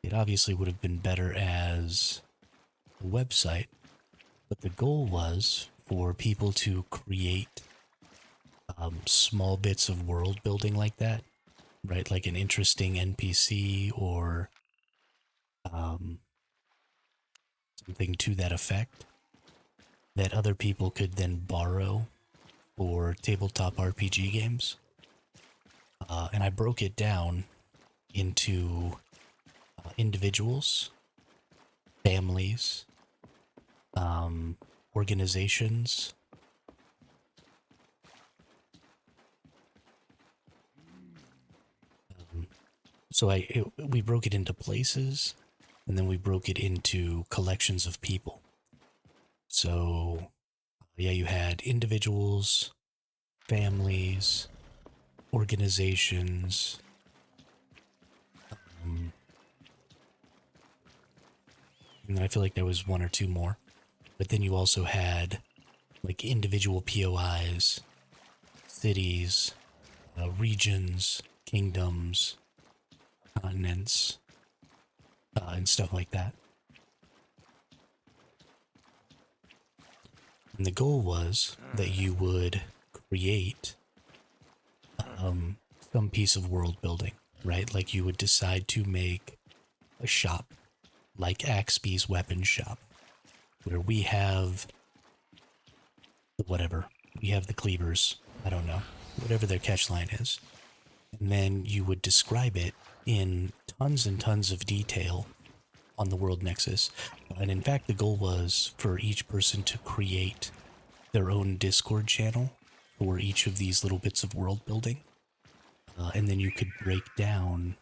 It obviously would have been better as a website, but the goal was for people to create small bits of world building like that, right? Like an interesting NPC or um, something to that effect that other people could then borrow for tabletop RPG games. And I broke it down into individuals, families, organizations. So we broke it into places, and then we broke it into collections of people. So, yeah, you had individuals, families, organizations, and then I feel like there was one or two more. But then you also had like individual POIs, cities, regions, kingdoms, continents, and stuff like that. And the goal was that you would create some piece of world building, right? Like you would decide to make a shop, like Axby's weapon shop, where we have whatever. We have the cleavers, I don't know, whatever their catch line is. And then you would describe it in tons and tons of detail on the World Nexus. And in fact, the goal was for each person to create their own Discord channel for each of these little bits of world building. And then you could break down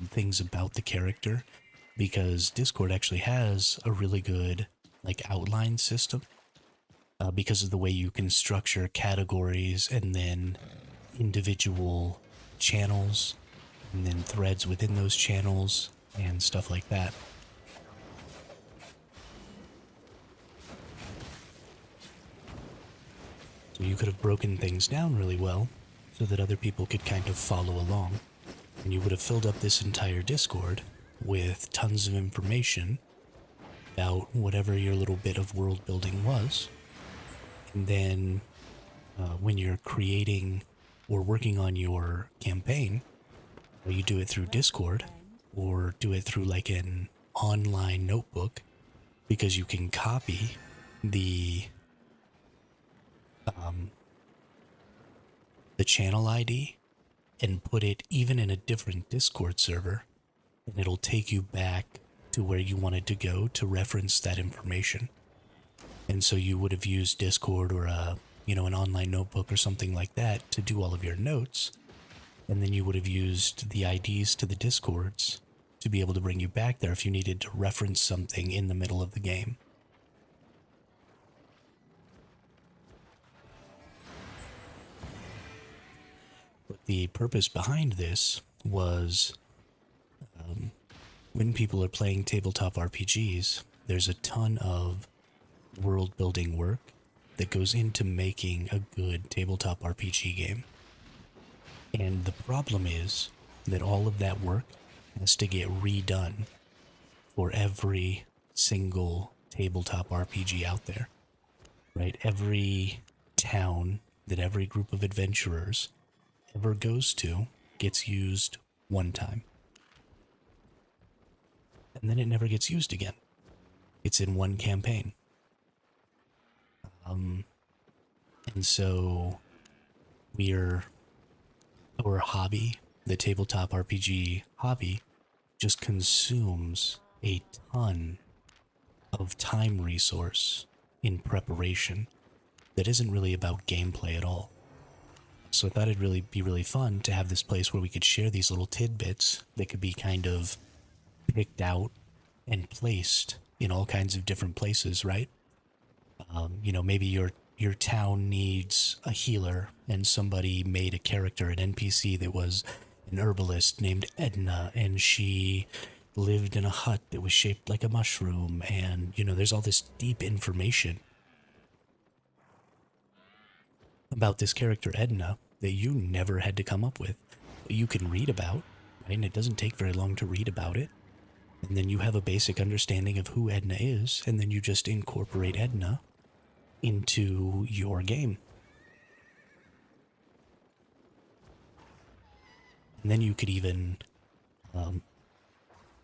things about the character, because Discord actually has a really good like outline system because of the way you can structure categories and then individual channels and then threads within those channels and stuff like that. So you could have broken things down really well so that other people could kind of follow along. And you would have filled up this entire Discord with tons of information about whatever your little bit of world building was. And then when you're creating or working on your campaign, you do it through Discord or do it through like an online notebook, because you can copy the channel ID and put it even in a different Discord server, and it'll take you back to where you wanted to go to reference that information. And so you would have used Discord or an online notebook or something like that to do all of your notes, and then you would have used the IDs to the Discords to be able to bring you back there if you needed to reference something in the middle of the game. But the purpose behind this was when people are playing tabletop RPGs, there's a ton of world building work that goes into making a good tabletop RPG game. And the problem is that all of that work has to get redone for every single tabletop RPG out there, right? Every town that every group of adventurers ever goes to gets used one time. And then it never gets used again. It's in one campaign. And so our hobby, the tabletop RPG hobby, just consumes a ton of time resource in preparation that isn't really about gameplay at all. So I thought it'd really be really fun to have this place where we could share these little tidbits that could be kind of picked out and placed in all kinds of different places, right? Maybe your town needs a healer, and somebody made a character, an NPC that was an herbalist named Edna, and she lived in a hut that was shaped like a mushroom, and there's all this deep information about this character Edna that you never had to come up with, but you can read about, right? And it doesn't take very long to read about it. And then you have a basic understanding of who Edna is, and then you just incorporate Edna into your game. And then you could even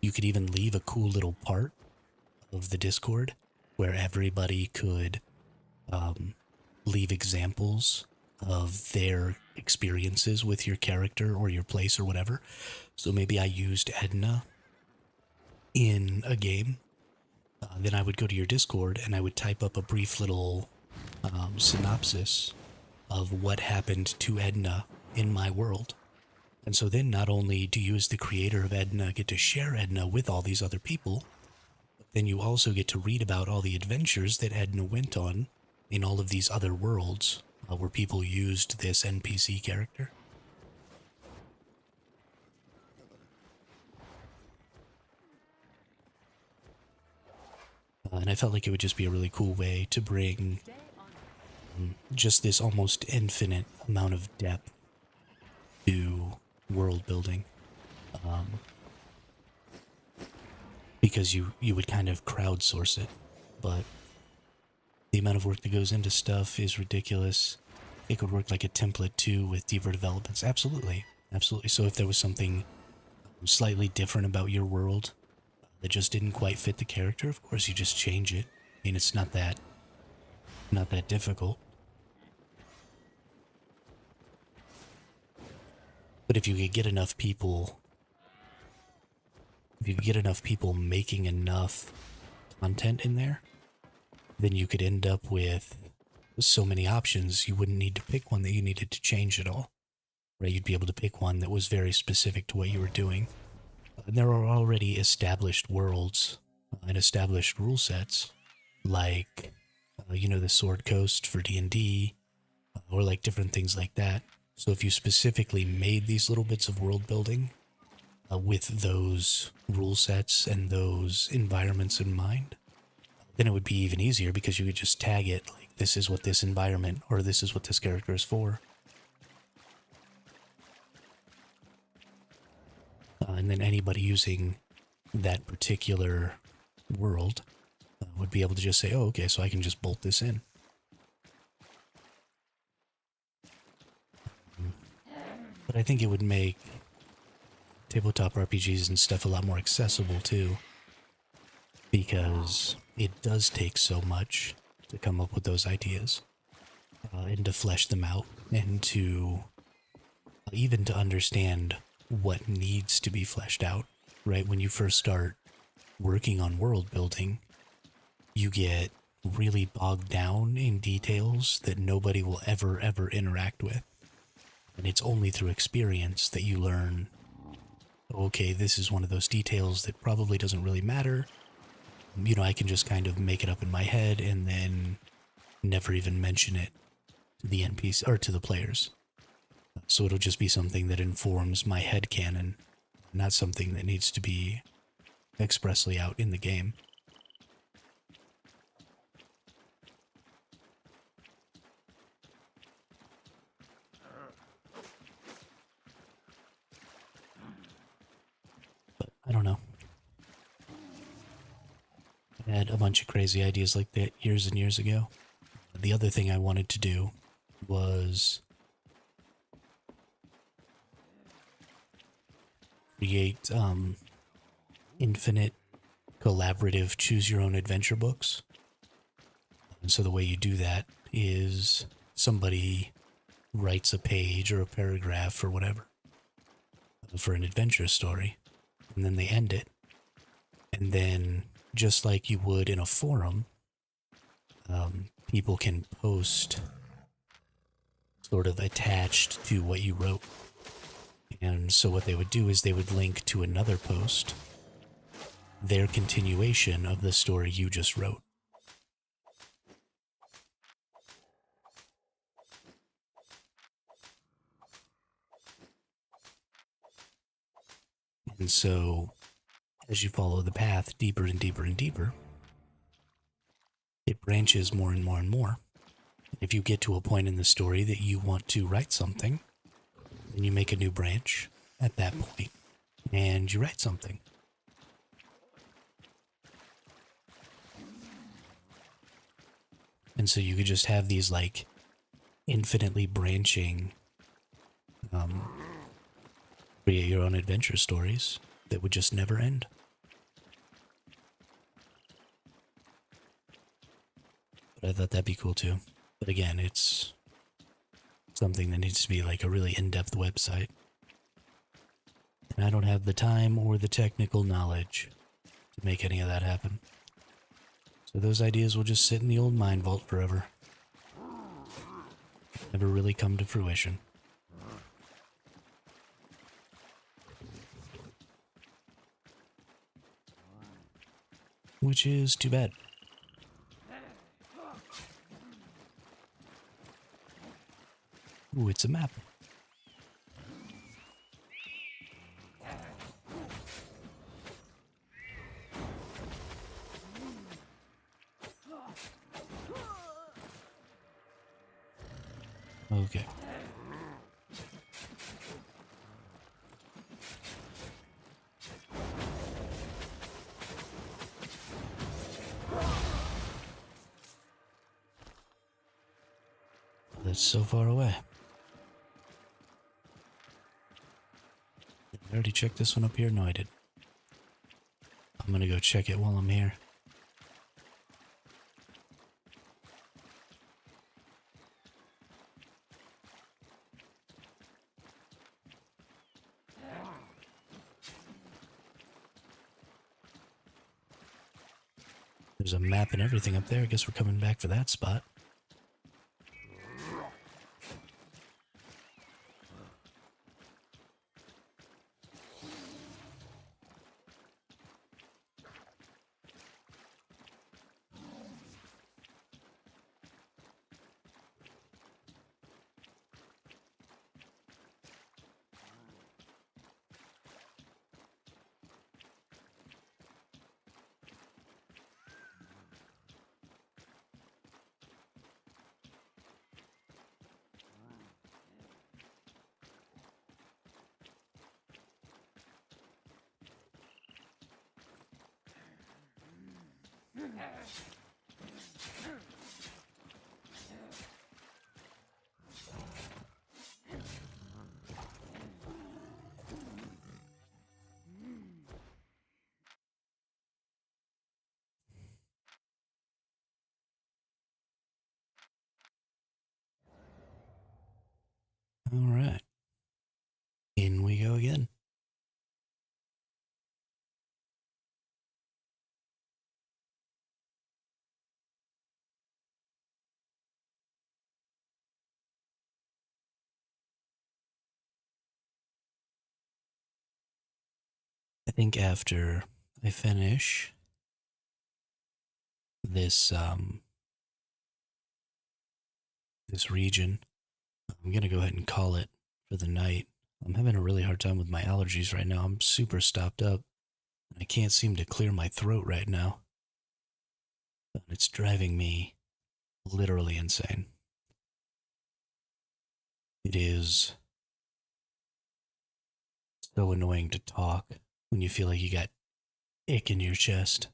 leave a cool little part of the Discord where everybody could leave examples of their experiences with your character or your place or whatever. So maybe I used Edna in a game. Then I would go to your Discord and I would type up a brief little synopsis of what happened to Edna in my world. And so then not only do you as the creator of Edna get to share Edna with all these other people, but then you also get to read about all the adventures that Edna went on in all of these other worlds where people used this NPC character. And I felt like it would just be a really cool way to bring just this almost infinite amount of depth to world building. Because you would kind of crowdsource it, but the amount of work that goes into stuff is ridiculous. It could work like a template too with deeper developments. Absolutely. Absolutely. So if there was something slightly different about your world that just didn't quite fit the character, of course you just change it. I mean, it's not that difficult. But if you could get enough people making enough content in there, then you could end up with so many options you wouldn't need to pick one that you needed to change at all. Right? You'd be able to pick one that was very specific to what you were doing. And there are already established worlds and established rule sets, like, the Sword Coast for D&D, or like different things like that. So if you specifically made these little bits of world building with those rule sets and those environments in mind, then it would be even easier because you could just tag it like, this is what this environment or this is what this character is for. And then anybody using that particular world would be able to just say, oh, okay, so I can just bolt this in. But I think it would make tabletop RPGs and stuff a lot more accessible too, because it does take so much to come up with those ideas and to flesh them out and to even to understand what needs to be fleshed out, right? When you first start working on world building, you get really bogged down in details that nobody will ever interact with. And it's only through experience that you learn, okay, this is one of those details that probably doesn't really matter. I can just kind of make it up in my head and then never even mention it to the NPC or to the players. So it'll just be something that informs my headcanon, not something that needs to be expressly out in the game. But I don't know. I had a bunch of crazy ideas like that years and years ago. The other thing I wanted to do was create infinite collaborative choose your own adventure books. And so the way you do that is somebody writes a page or a paragraph or whatever for an adventure story, and then they end it. And then just like you would in a forum, people can post sort of attached to what you wrote. And so what they would do is they would link to another post, their continuation of the story you just wrote. And so as you follow the path deeper and deeper and deeper, it branches more and more and more. If you get to a point in the story that you want to write something, then you make a new branch at that point and you write something. And so you could just have these like infinitely branching, create your own adventure stories that would just never end. But I thought that'd be cool too. But again, it's something that needs to be like a really in-depth website. And I don't have the time or the technical knowledge to make any of that happen. So those ideas will just sit in the old mind vault forever. Never really come to fruition. Which is too bad. Ooh, it's a map. Okay. That's so far away. Did I already checked this one up here? No, I did. I'm gonna go check it while I'm here. There's a map and everything up there. I guess we're coming back for that spot. All right. In we go again. I think after I finish this this region, I'm gonna go ahead and call it for the night. I'm having a really hard time with my allergies right now. I'm super stopped up. And I can't seem to clear my throat right now. It's driving me literally insane. It is so annoying to talk when you feel like you got ick in your chest.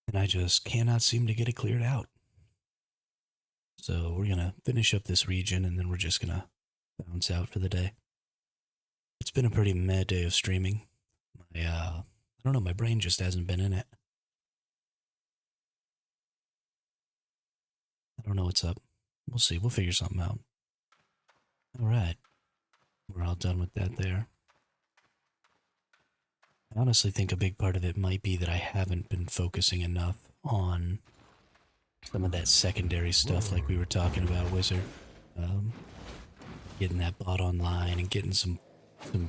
And I just cannot seem to get it cleared out. So we're going to finish up this region and then we're just going to bounce out for the day. It's been a pretty meh day of streaming. I don't know, my brain just hasn't been in it. I don't know what's up. We'll see. We'll figure something out. All right. we're all done with that there. I honestly think a big part of it might be that I haven't been focusing enough on some of that secondary stuff like we were talking about, Wizard. Um, Getting that bot online and getting some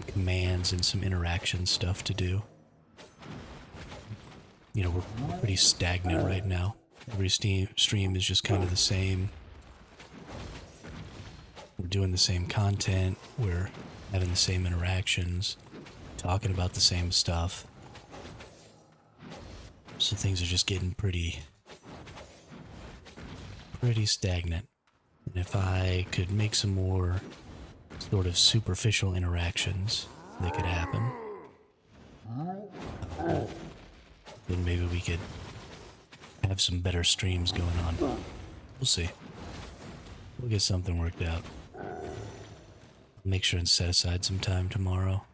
commands and some interaction stuff to do. You know, we're pretty stagnant right now. Every stream is just kind of the same. We're doing the same content. We're having the same interactions, talking about the same stuff. So things are just getting pretty stagnant. And if I could make some more sort of superficial interactions that could happen, then maybe we could have some better streams going on. We'll see. We'll get something worked out. Make sure and set aside some time tomorrow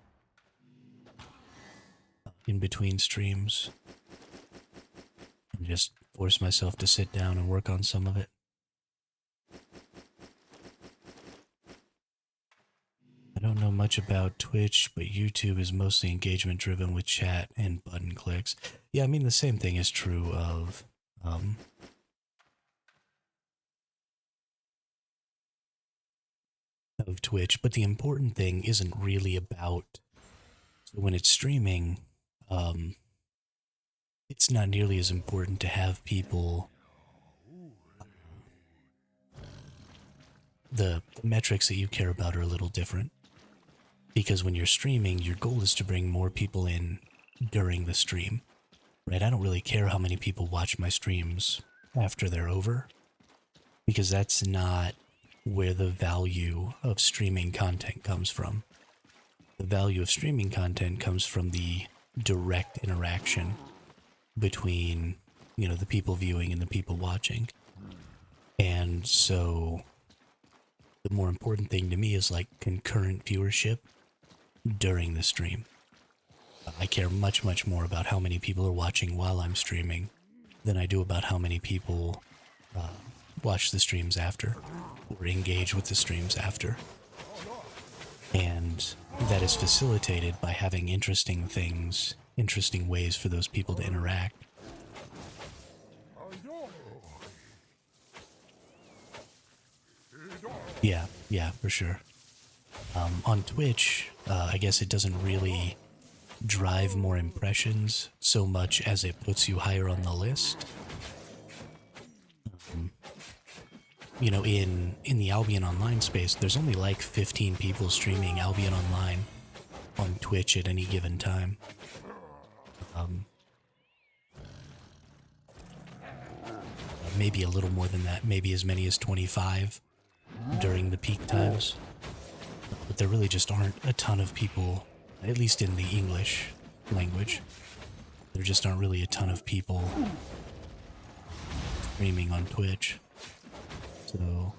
in between streams and just force myself to sit down and work on some of it. I don't know much about Twitch, but YouTube is mostly engagement driven with chat and button clicks. Yeah, I mean the same thing is true of Twitch, but the important thing isn't really about, so when it's streaming, it's not nearly as important to have people, the metrics that you care about are a little different. Because when you're streaming, your goal is to bring more people in during the stream, right? I don't really care how many people watch my streams after they're over, because that's not where the value of streaming content comes from. The value of streaming content comes from the direct interaction between, you know, the people viewing and the people watching. And so the more important thing to me is like concurrent viewership during the stream. I care much, much more about how many people are watching while I'm streaming than I do about how many people watch the streams after or engage with the streams after. And that is facilitated by having interesting things, interesting ways for those people to interact. Yeah, for sure. On Twitch, I guess it doesn't really drive more impressions so much as it puts you higher on the list. You know, in the Albion Online space, there's only like 15 people streaming Albion Online on Twitch at any given time. Maybe a little more than that, maybe as many as 25 during the peak times. But there really just aren't a ton of people, at least in the English language. There just aren't really a ton of people streaming on Twitch. So,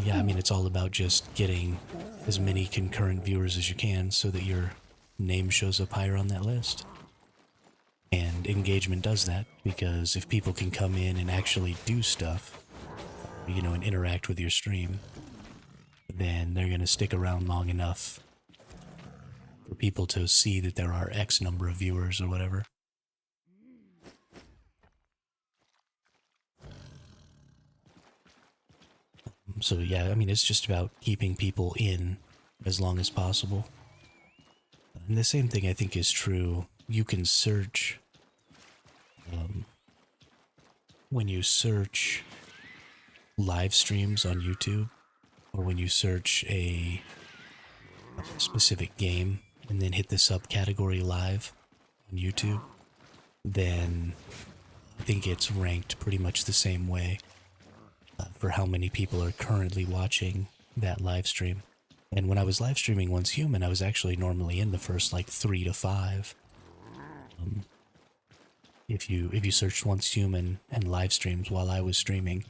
yeah, I mean, it's all about just getting as many concurrent viewers as you can so that your name shows up higher on that list. And engagement does that, because if people can come in and actually do stuff, you know, and interact with your stream, then they're going to stick around long enough for people to see that there are X number of viewers or whatever. So yeah, I mean, it's just about keeping people in as long as possible. And the same thing I think is true. You can search, when you search live streams on YouTube, or when you search a specific game and then hit the subcategory live on YouTube, then I think it's ranked pretty much the same way for how many people are currently watching that live stream. And when I was live streaming Once Human, I was actually normally in the first like 3 to 5. If you searched Once Human and live streams while I was streaming,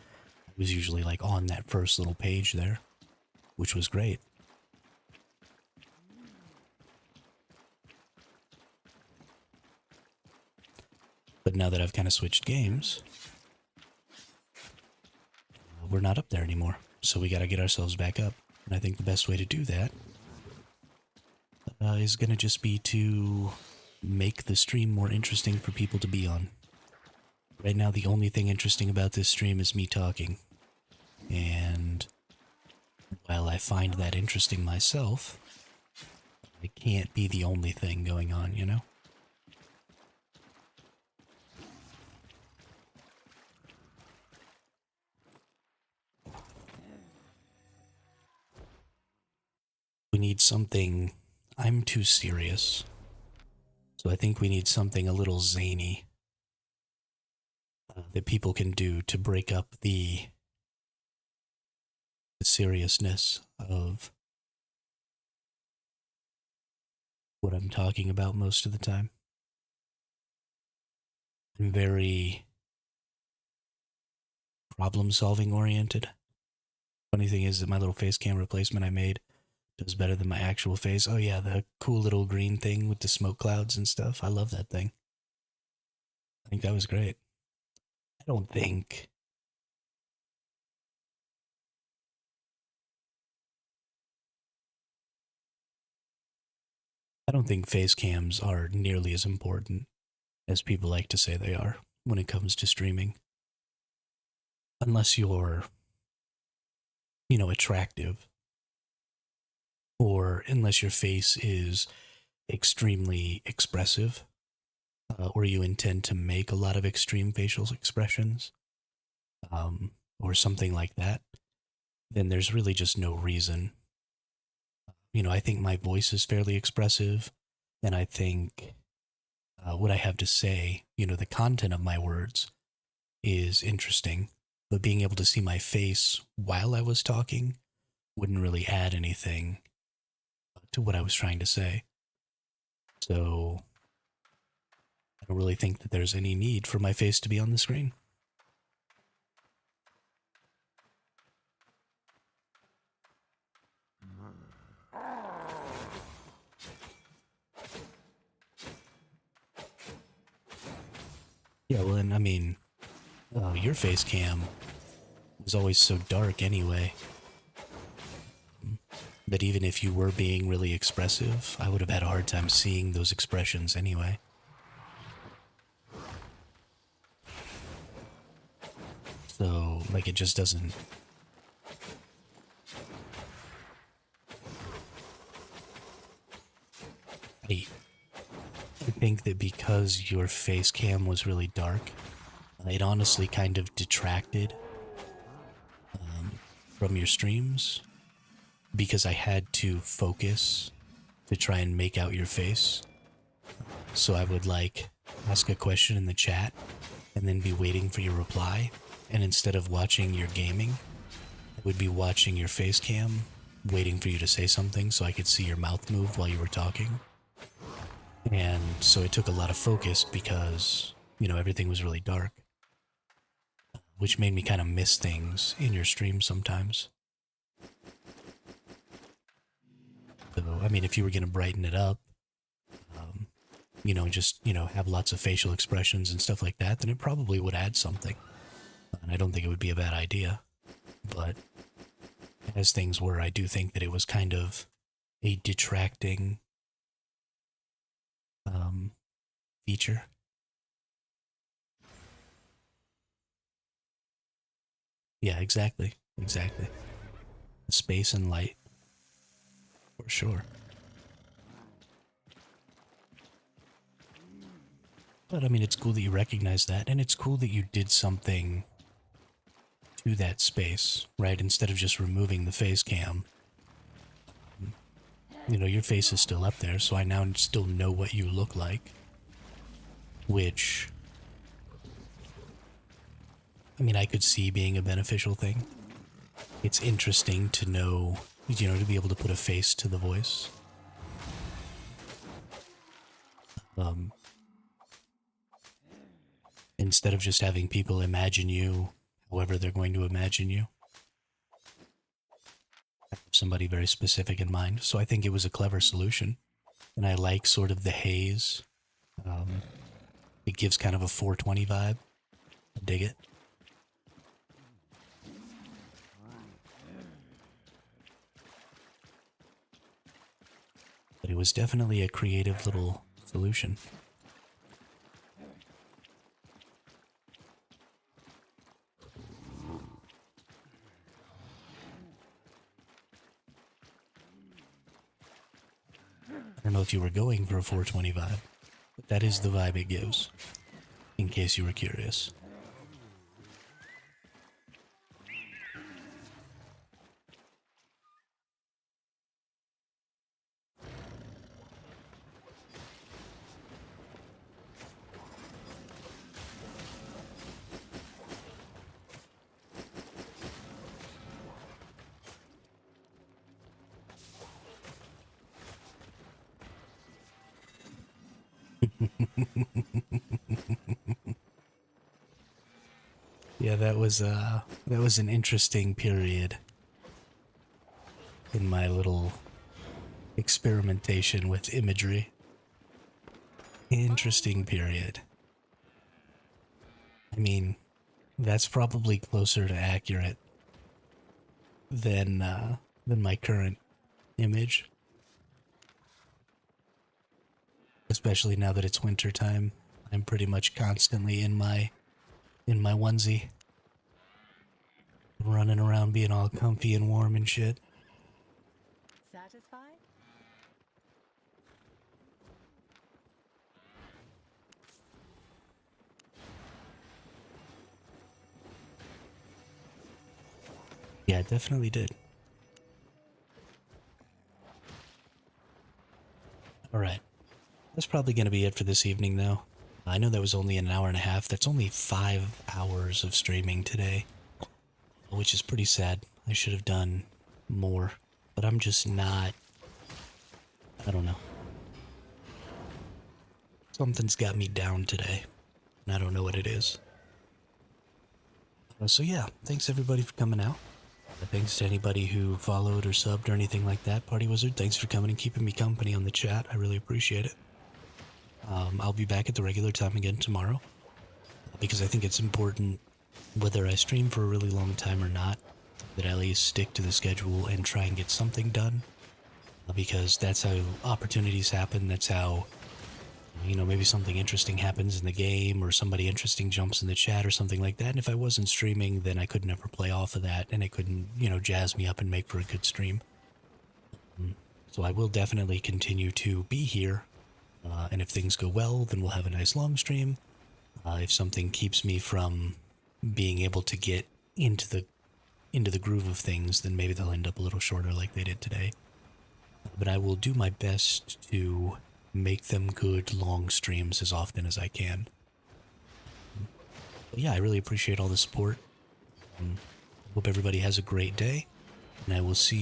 I was usually like on that first little page there, which was great. But now that I've kind of switched games, we're not up there anymore. So we got to get ourselves back up. And I think the best way to do that is going to just be to make the stream more interesting for people to be on. Right now, the only thing interesting about this stream is me talking. And while I find that interesting myself, it can't be the only thing going on, you know? We need something... I'm too serious. So I think we need something a little zany that people can do to break up the seriousness of what I'm talking about most of the time. I'm very problem-solving oriented. Funny thing is that my little face cam replacement I made does better than my actual face. Oh yeah, the cool little green thing with the smoke clouds and stuff. I love that thing. I think that was great. I don't think... I don't think face cams are nearly as important as people like to say they are when it comes to streaming. Unless you're, you know, attractive. Or unless your face is extremely expressive. Or you intend to make a lot of extreme facial expressions. Or something like that. Then there's really just no reason. You know, I think my voice is fairly expressive. And I think what I have to say, you know, the content of my words is interesting. But being able to see my face while I was talking wouldn't really add anything to what I was trying to say. So I don't really think that there's any need for my face to be on the screen. Yeah, well, and I mean, your face cam was always so dark anyway that even if you were being really expressive, I would have had a hard time seeing those expressions anyway. So, like, it just doesn't... I think that because your face cam was really dark, it honestly kind of detracted from your streams because I had to focus to try and make out your face. So I would like ask a question in the chat and then be waiting for your reply. And instead of watching your gaming, I would be watching your face cam, waiting for you to say something so I could see your mouth move while you were talking. And so it took a lot of focus because, you know, everything was really dark. Which made me kind of miss things in your stream sometimes. So, I mean, if you were going to brighten it up, you know, just, you know, have lots of facial expressions and stuff like that, then it probably would add something. And I don't think it would be a bad idea. But as things were, I do think that it was kind of a detracting feature. Yeah, exactly. Exactly. Space and light. For sure. But I mean, it's cool that you recognize that, and it's cool that you did something to that space, right? Instead of just removing the face cam. You know, your face is still up there, so I now still know what you look like. Which, I mean, I could see being a beneficial thing. It's interesting to know, you know, to be able to put a face to the voice. Instead of just having people imagine you however they're going to imagine you. I have somebody very specific in mind, so I think it was a clever solution. And I like sort of the haze. It gives kind of a 420 vibe. I dig it. But it was definitely a creative little solution. I don't know if you were going for a 420 vibe, but that is the vibe it gives, in case you were curious. Yeah, that was an interesting period in my little experimentation with imagery. Interesting period. I mean, that's probably closer to accurate than my current image. Especially now that it's winter time. I'm pretty much constantly in my onesie. Running around being all comfy and warm and shit. Satisfied? Yeah, it definitely did. Alright. That's probably going to be it for this evening, though. I know that was only an hour and a half. That's only 5 hours of streaming today. Which is pretty sad. I should have done more. But I'm just not... I don't know. Something's got me down today. And I don't know what it is. So yeah, thanks everybody for coming out. Thanks to anybody who followed or subbed or anything like that. Party Wizard, thanks for coming and keeping me company on the chat. I really appreciate it. I'll be back at the regular time again tomorrow. Because I think it's important, whether I stream for a really long time or not, that I at least stick to the schedule and try and get something done. Because that's how opportunities happen. That's how, you know, maybe something interesting happens in the game or somebody interesting jumps in the chat or something like that. And if I wasn't streaming, then I could never play off of that and it couldn't, you know, jazz me up and make for a good stream. So I will definitely continue to be here. And if things go well, then we'll have a nice long stream. If something keeps me from being able to get into the groove of things, then maybe they'll end up a little shorter like they did today. But I will do my best to make them good long streams as often as I can. But yeah, I really appreciate all the support. Hope everybody has a great day, and I will see